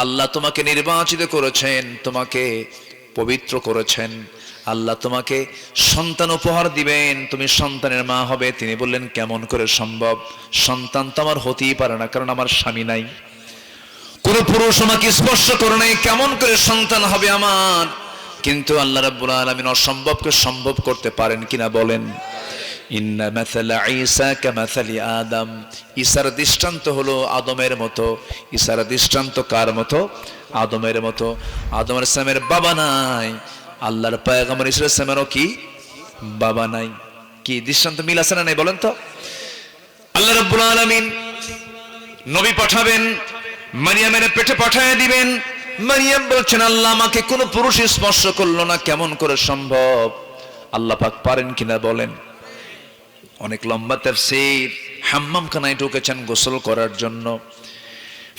আল্লাহ তোমাকে নির্বাচিত করেছেন, তোমাকে পবিত্র করেছেন। আল্লাহ তোমাকে সন্তান উপহার দিবেন, তুমি সন্তানের মা হবে। তিনি বললেন কেমন করে সম্ভব? সন্তান তো আমার হতেই পারে না, কারণ আমার স্বামী নাই, কোন পুরুষ আমাকে স্পর্শ করে নাই, কেমন করে সন্তান হবে আমার? কিন্তু আল্লাহ রাব্বুল আলামিন অসম্ভবকে সম্ভব করতে পারেন কিনা বলেন? ইন্না মাসালা ঈসা কামাসালি আদম। ঈসার দৃষ্টান্ত হলো আদমের মতো। ঈসার দৃষ্টান্ত কার মতো? আদমের মতো। আদম আলাইহিস সালামের বাবা নাই, আল্লাহর পয়গম্বর ঈসা আলাইহিস সালামেরও কি বাবা নাই? কি দৃষ্টান্ত মিল আছে না নাই বলেন তো? আল্লাহ রাব্বুল আলামিন নবী পাঠাবেন, মারিয়ামের পেটে পাঠিয়ে দিবেন। মারিয়াম বলছেন আল্লাহ আমাকে কোন পুরুষ স্পর্শ করলো না, কেমন করে সম্ভব? আল্লাহ পাক পারেন কিনা বলেন? অনেক লম্বা তাফসীর। হাম্মামখানায় ঢুকেছেন গোসল করার জন্য,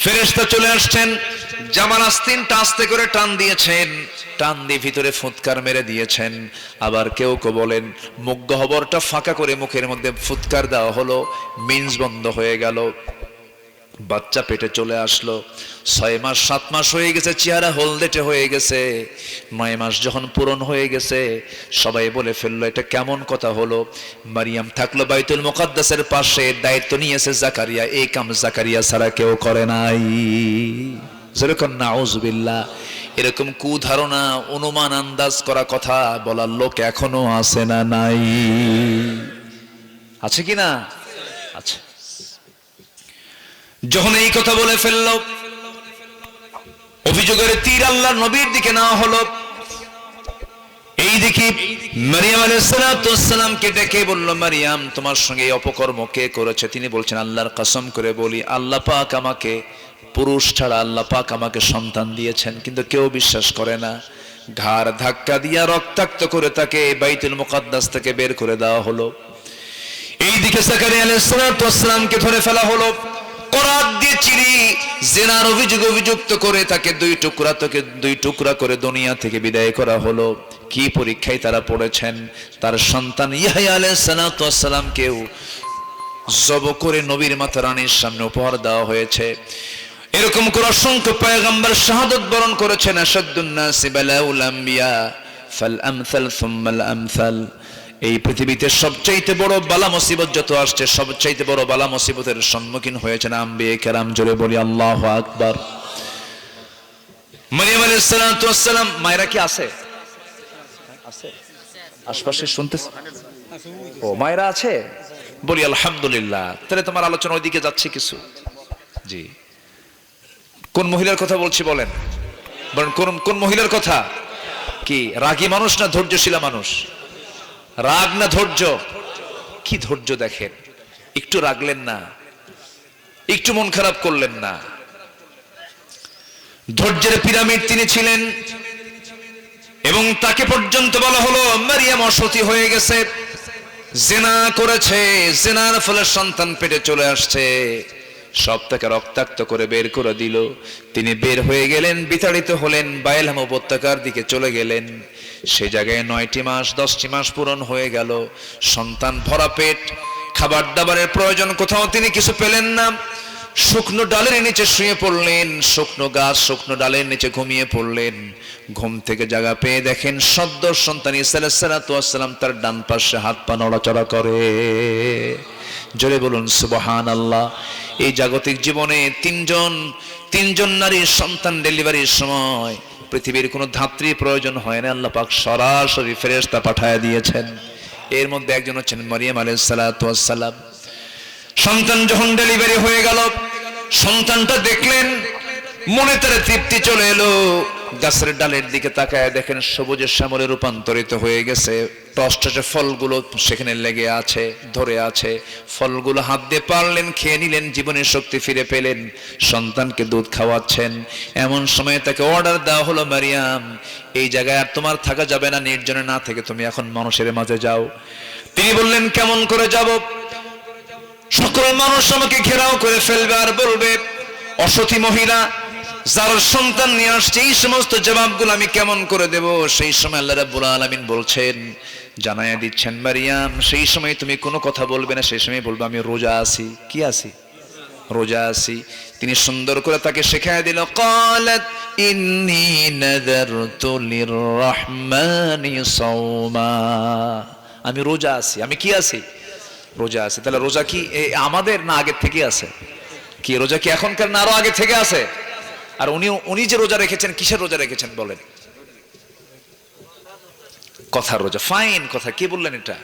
ফেরেশতা চলে আসছেন, জামার আস্তিনটা আস্তে করে টান দিয়েছেন, টান দিয়ে ভিতরে ফুৎকার মেরে দিয়েছেন। আবার কেউ বলেন মুখ গহ্বরটা ফাঁকা করে মুখের মধ্যে ফুৎকার দেওয়া হলো, মিন্স বন্ধ হয়ে গেল, বাচ্চা পেটে চলে আসলো। 6 মাস 7 মাস হয়ে গেছে, চেহারা হলদেটে হয়ে গেছে। 9 মাস যখন পূরণ হয়ে গেছে, সবাই বলে ফেললো এটা কেমন কথা হলো? মারিয়াম থাকলো বাইতুল মুকাদ্দাসের পাশে, দায়িত্ব নিয়েছে জাকারিয়া। এই কাম জাকারিয়া ছাড়া কেউ করে নাই। যেরকম নাউজুবিল্লাহ। এরকম কুধারণা, অনুমান, আন্দাজ করা কথা বলার লোক এখনো আছে না নাই? আছে কি না? আছে। যখন এই কথা বলে ফেলল, অভিযোগের তীর আল্লাহর নবীর দিকে নেওয়া হলো। এই দিকে মারিয়াম আলাইহিস সালাতু ওয়াস সালামকে ডেকে বলল, মারিয়াম তোমার সঙ্গে এই অপকর্ম কে করেছে? তিনি বলছেন আল্লাহর কসম করে বলি, আল্লাহ পাক আমাকে পুরুষ ছাড়া আল্লাহ পাক আমাকে সন্তান দিয়েছেন, কিন্তু কেউ বিশ্বাস করে না। ঘাড় ধাক্কা দিয়া রক্তাক্ত করে তাকে বাইতুল মুকাদ্দাস থেকে বের করে দেওয়া হলো। এইদিকে জাকারিয়া আলাইহিস সালাতু ওয়াস সালামকে ধরে ফেলা হলো, করাত দিয়ে চিরি জিনার অভিযুক্ত করে তাকে দুই টুকরা করে দুনিয়া থেকে বিদায় করা হলো। কি পরীক্ষায় তারা পড়েছেন, তার সন্তান ইয়াহইয়া আলাইহিস সালাতু ওয়াস সালামকেও জব করে নবীর মাতা রানীর সামনে উপহার দেওয়া হয়েছে। এরকম করে অসংখ্য পয়গম্বর শাহাদাত বরণ করেছেন। আশাদ্দুন নাসি বালাউল আম্বিয়া ফাল আমসাল সুম্মাল আমসাল। এই পৃথিবীতে সবচাইতে বড় বালা মুসিবত যত আসছে, সবচাইতে বড় বালা মুসিবতের সম্মুখীন হয়েছেন আম্বিয়া কেরাম। জোরে বলি আল্লাহু আকবার। মারিয়াম আলাইহিস সালাতু ওয়াস সালাম, মায়েরা কি আছে? আছে আশপাশে শুনতেছে? ও মায়েরা আছে, বলি আলহামদুলিল্লাহ। তাহলে তোমার আলোচনা ওইদিকে যাচ্ছে কিছু। জি, কোন মহিলার কথা বলছি বলেন? বলেন কোন মহিলার কথা? কি রাগী মানুষ না ধৈর্যশীলা মানুষ? রাগ না ধৈর্য? কি ধৈর্য দেখেন, একটু রাগলেন না, একটু মন খারাপ করলেন না। ধৈর্যের পিরামিড তিনি ছিলেন। এবং তাকে পর্যন্ত বলা হলো মারিয়াম অসতী হয়ে গেছে, জিনা করেছে, জিনার ফলে সন্তান পেটে চলে আসছে। সব তাকে রক্তাক্ত করে বের করে দিল। তিনি বের হয়ে গেলেন, বিতাড়িত হলেন, বাইলহাম উপত্যকার দিকে চলে গেলেন। সে জায়গায় 9টি মাস 10টি মাস পূরণ হয়ে গেল, সন্তান ভরা পেট, খাবার দাবারের প্রয়োজন কোথাও তিনি কিছু পেলেন না। শুকনো ডালের নিচে শুয়ে পড়লেন, শুকনো গাছ শুকনো ডালের নিচে ঘুমিয়ে পড়লেন। ঘুম থেকে জায়গা পেয়ে দেখেন সদ্য সন্তান ঈসা আলাইহিস সালাতু ওয়াস সালাম তার ডান পাশে হাত পা নড়াচড়া করে। জোরে বলুন সুবহানাল্লাহ। এই জাগতিক জীবনে তিনজন নারীর সন্তান ডেলিভারির সময় পৃথিবীর কোনো ধাত্রী প্রয়োজন হয় না, আল্লাহ পাক সরাসরি ফেরেশতা পাঠায় দিয়েছেন। এর মধ্যে একজন হচ্ছেন মারিয়াম আলাইহিস সালাতু ওয়াস সালাম। সন্তান যখন ডেলিভারি হয়ে গেল, সন্তানটা দেখলেন, মনে তার তৃপ্তি চলে এলো। গাছের ডালের দিকে তাকায় দেখেন সবুজের শ্যামলে রূপান্তরিত হয়ে গেছে। টসটসে ফলগুলো সেখানে লেগে আছে, ধরে আছে। ফলগুলো হাত দিয়ে পারলেন, খেয়ে নিলেন, জীবনের শক্তি ফিরে পেলেন। সন্তানকে দুধ খাওয়াচ্ছেন। এমন সময় তাকে অর্ডার দেওয়া হলো, মারিয়াম এই জায়গায় আর তোমার থাকা যাবে না, নির্জনে না থেকে তুমি এখন মানুষের মাঝে যাও। তিনি বললেন কেমন করে যাব? সকল মানুষ আমাকে ঘেরাও করে ফেলবে আর বলবে অসতী মহিলা, যার সন্তান নিয়ে আসছে। এই সমস্ত জবাবগুলো আমি কেমন করে দেব? সেই সময় আল্লাহ রাব্বুল আলামিন বলছেন, জানায়া দিচ্ছেন মারিয়াম সেই সময় তুমি কোনো কথা বলবে না, সেই সময় বলবে আমি রোজা আছি। কি আছি? রোজা আছি। তিনি সুন্দর করে তাকে শেখায় দিল, ক্বালাত ইন্নী নাযারতু লিররহমানি সাওমা। আমি রোজা আছি। আমি কি আছি? রোজা আছে। তাহলে রোজা কি আমাদের না আগের থেকে আছে? কি রোজা কি এখনকার না আরো আগে থেকে আছে? আর উনি যে রোজা রেখেছেন, কিসের রোজা রেখেছেন বলেন? কথার রোজা। ফাইন কথা। কি বললেন এটা?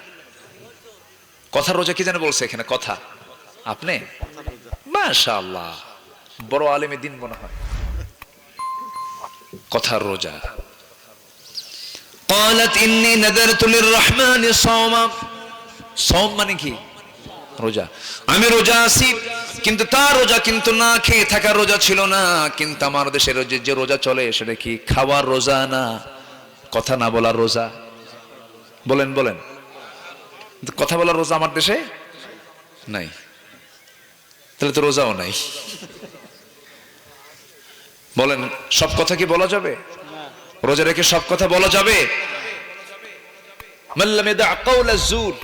কথার রোজা। কি যেন বলছে এখানে? কথা। আপনি মাশাআল্লাহ বড় আলেমে দিন মনে হয়। কথার রোজা। ক্বালাত ইন্নী নাযারতু লিররহমানি সাওমা। সাওম মানে কি? রোজা। আমি রোজা আছি, কিন্তু তার রোজা কিন্তু না খেয়ে থাকার রোজা ছিল না। কিন্তু আমার দেশের যে রোজা চলে সেটা কি খাওয়ার রোজা না কথা না বলার রোজা? বলেন বলেন। কথা বলার রোজা আমার দেশে নাই, তাহলে তো রোজাও নাই। বলেন সব কথা কি বলা যাবে? রোজা রেখে সব কথা বলা যাবে? মান লাম ইয়াদা কাওলা যুর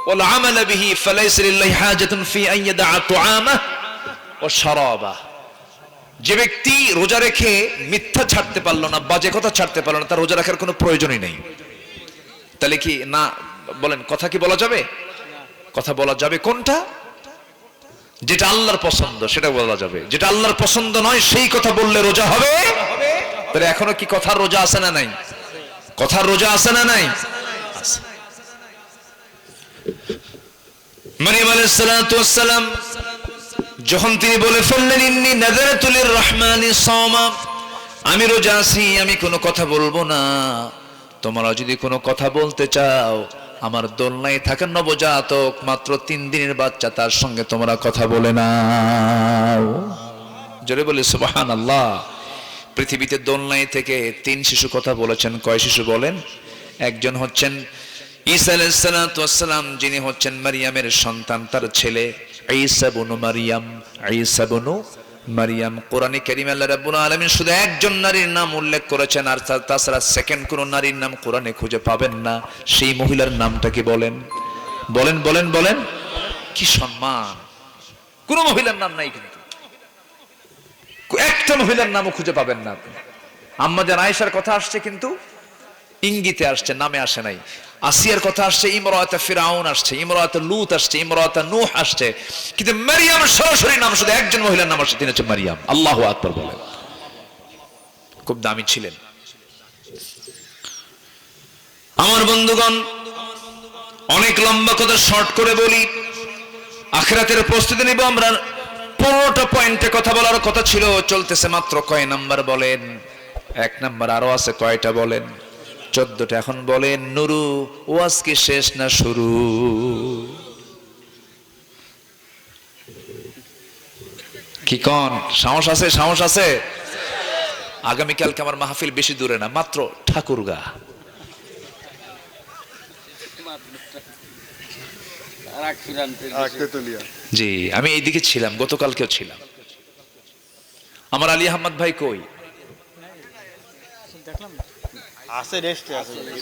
ওয়াল আমাল বিহি ফালাইসা লিল্লাহি হাজাতুন ফি আন ইয়াদা তুআমাহ ওয়া শারাবাহ। যে ব্যক্তি রোজা রেখে মিথ্যা ছাড়তে পারলো না, বাজে কথা ছাড়তে পারলো না, তার রোজা রাখার কোনো প্রয়োজনই নেই। তাহলে কি না? বলেন কথা কি বলা যাবে? কথা বলা যাবে কোনটা? যেটা আল্লাহর পছন্দ সেটা বলা যাবে। যেটা আল্লাহর পছন্দ নয় সেই কথা বললে রোজা হবে? তাহলে এখনো কি কথার রোজা আছে না নাই? কথার রোজা আছে না নাই? মারিয়াম আলাইহিস সালাতু ওয়াস সালাম যখন তিনি বলে ফেললেন ইন্নী নাযারতু লিররহমানি সাওমা, আমি রোজা আছি, আমি কোনো কথা বলবো না। তোমরা যদি কোনো কথা বলতে চাও, আমার দোলনায় থাকা নবজাতক মাত্র 3 দিনের বাচ্চা, তার সঙ্গে তোমরা কথা বলে নাও। জোরে বলি সুবহানাল্লাহ। পৃথিবীতে দোলনায় থেকে 3 শিশু কথা বলেছেন। কয় শিশু বলেন? একজন হচ্ছেন ঈসা আলাইহিস সালাতু ওয়াস সালাম যিনি হচ্ছেন মারিয়ামের সন্তান, তার ছেলে ঈসা ইবনে মারিয়াম। ঈসা ইবনে মারিয়াম, কোরআনে কারীমে আল্লাহ রাব্বুল আলামিন শুধু একজন নারীর নাম উল্লেখ করেছেন, আর তাছাড়া সেকেন্ড কোন নারীর নাম কোরআনে খুঁজে পাবেন না। সেই মহিলার নামটা কি বলেন? বলেন বলেন বলেন। কি সম্মান! কোন মহিলার নাম নাই, কিন্তু একটা মহিলার নামও খুঁজে পাবেন না আপনি। আম্মা জান আয়েশার কথা আসছে কিন্তু ইঙ্গিতে আসছে, নামে আসে নাই। আসিয়ার কথা আসছে, ইমরাতে ফিরাউন আসছে, ইমরাতে লূত আসছে, ইমরাতে নূহ আসছে, কিন্তু মারিয়াম সরাসরি নাম শুধু একজন মহিলার নাম আসছে, তিনি হচ্ছে মারিয়াম। আল্লাহু আকবার বলেন। খুব দামি ছিলেন। আমার বন্ধুগণ, অনেক লম্বা কথা শর্ট করে বলি, আখিরাতের প্রস্তুতি নিব আমরা। 15টা পয়েন্টে কথা বলার কথা ছিল, চলতেছে মাত্র কয় নাম্বার বলেন? 1 নাম্বার, আরো আছে কয়টা বলেন? 14টা। এখন বলেন নুরু, ওয়াজ কি শেষ না শুরু? কি কোন সাহস আছে? সাহস আছে? আগামীকালকে আমার মাহফিল বেশি দূরে না, মাত্র ঠাকুরগা। জি, আমি এইদিকে ছিলাম, গতকালকেও ছিলাম। আমার আলী আহমদ ভাই কই?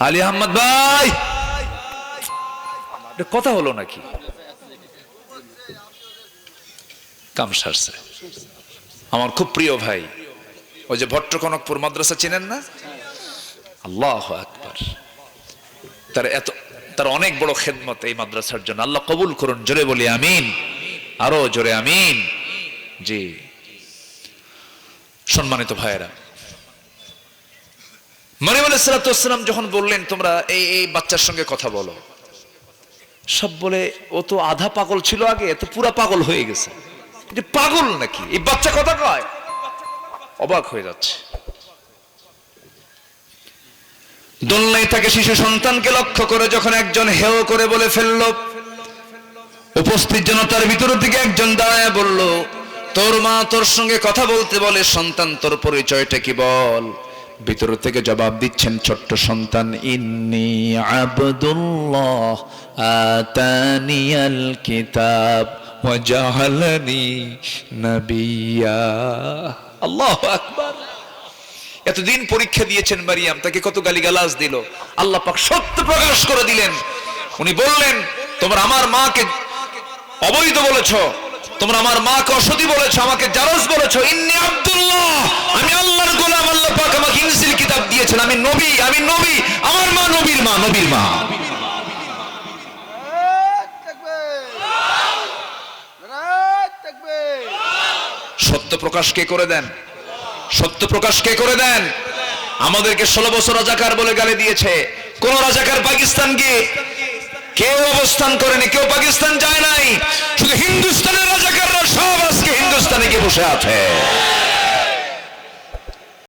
আলী আহমদ ভাই, কথা হলো নাকি? কাম সারছে। আমার খুব প্রিয় ভাই, ওই যে ভট্টকনকপুর মাদ্রাসা চিনেন না? আল্লাহু আকবার। তার অনেক বড় খেদমত এই মাদ্রাসার জন্য। আল্লাহ কবুল করুন, জোরে বলি আমিন, আরো জোরে আমিন। জি, সম্মানিত ভাইয়েরা, মারিয়াম আলাইহিস সালাতু ওয়াস সালাম যখন বললেন তোমরা এই বাচ্চার সঙ্গে কথা বলো, সব বলে ও তো আধা পাগল ছিল আগে, এত পুরা পাগল হয়ে গেছে। এটা পাগল নাকি? এই বাচ্চা কথা কয়? অবাক হয়ে যাচ্ছে। দোলনায় থাকে শিশু সন্তানকে লক্ষ্য করে যখন একজন হেও করে বলে ফেলল, উপস্থিত জনতার ভিতর থেকে একজন দাঁড়ায় বলল, তোর মা তোর সঙ্গে কথা বলতে বলে, সন্তান তোর পরিচয়টা কি বল? ভিতর থেকে জবাব দিচ্ছেন ছোট্ট সন্তান, ইন্নী আবদুল্লাহ আতানিয়াল কিতাব ওয়া জাআলানি নাবিয়্যা। আল্লাহু আকবার। এতদিন পরীক্ষা দিয়েছেন মারিয়াম, তাকে কত গালিগালাজ দিল, আল্লাহ পাক সত্য প্রকাশ করে দিলেন। উনি বললেন, তোমরা আমার মাকে অবৈধ বলেছো, তোমরা আমার মাকে অসতী বলেছো, আমাকে জারজ বলেছো। ইন্নী আব্দুল্লাহ, আমি আল্লাহর গোলাম, আল্লাহ পাক আমাকে ইনজিল কিতাব দিয়েছেন, আমি নবী, আমি নবী, আমার মা নবীর মা, নবীর মা। সত্য প্রকাশ কে করে দেন? সত্য প্রকাশ কে করে দেন? আমাদেরকে 16 বছর রাজাকার বলে গালি দিয়েছে। কোন রাজাকার পাকিস্তান গিয়ে কেউ অবস্থান করেনি, কেউ পাকিস্তান যায় নাই। শুধু হিন্দুস্তানের রাজাকাররা সব আজকে হিন্দুস্তানে গিয়ে বসে আছে।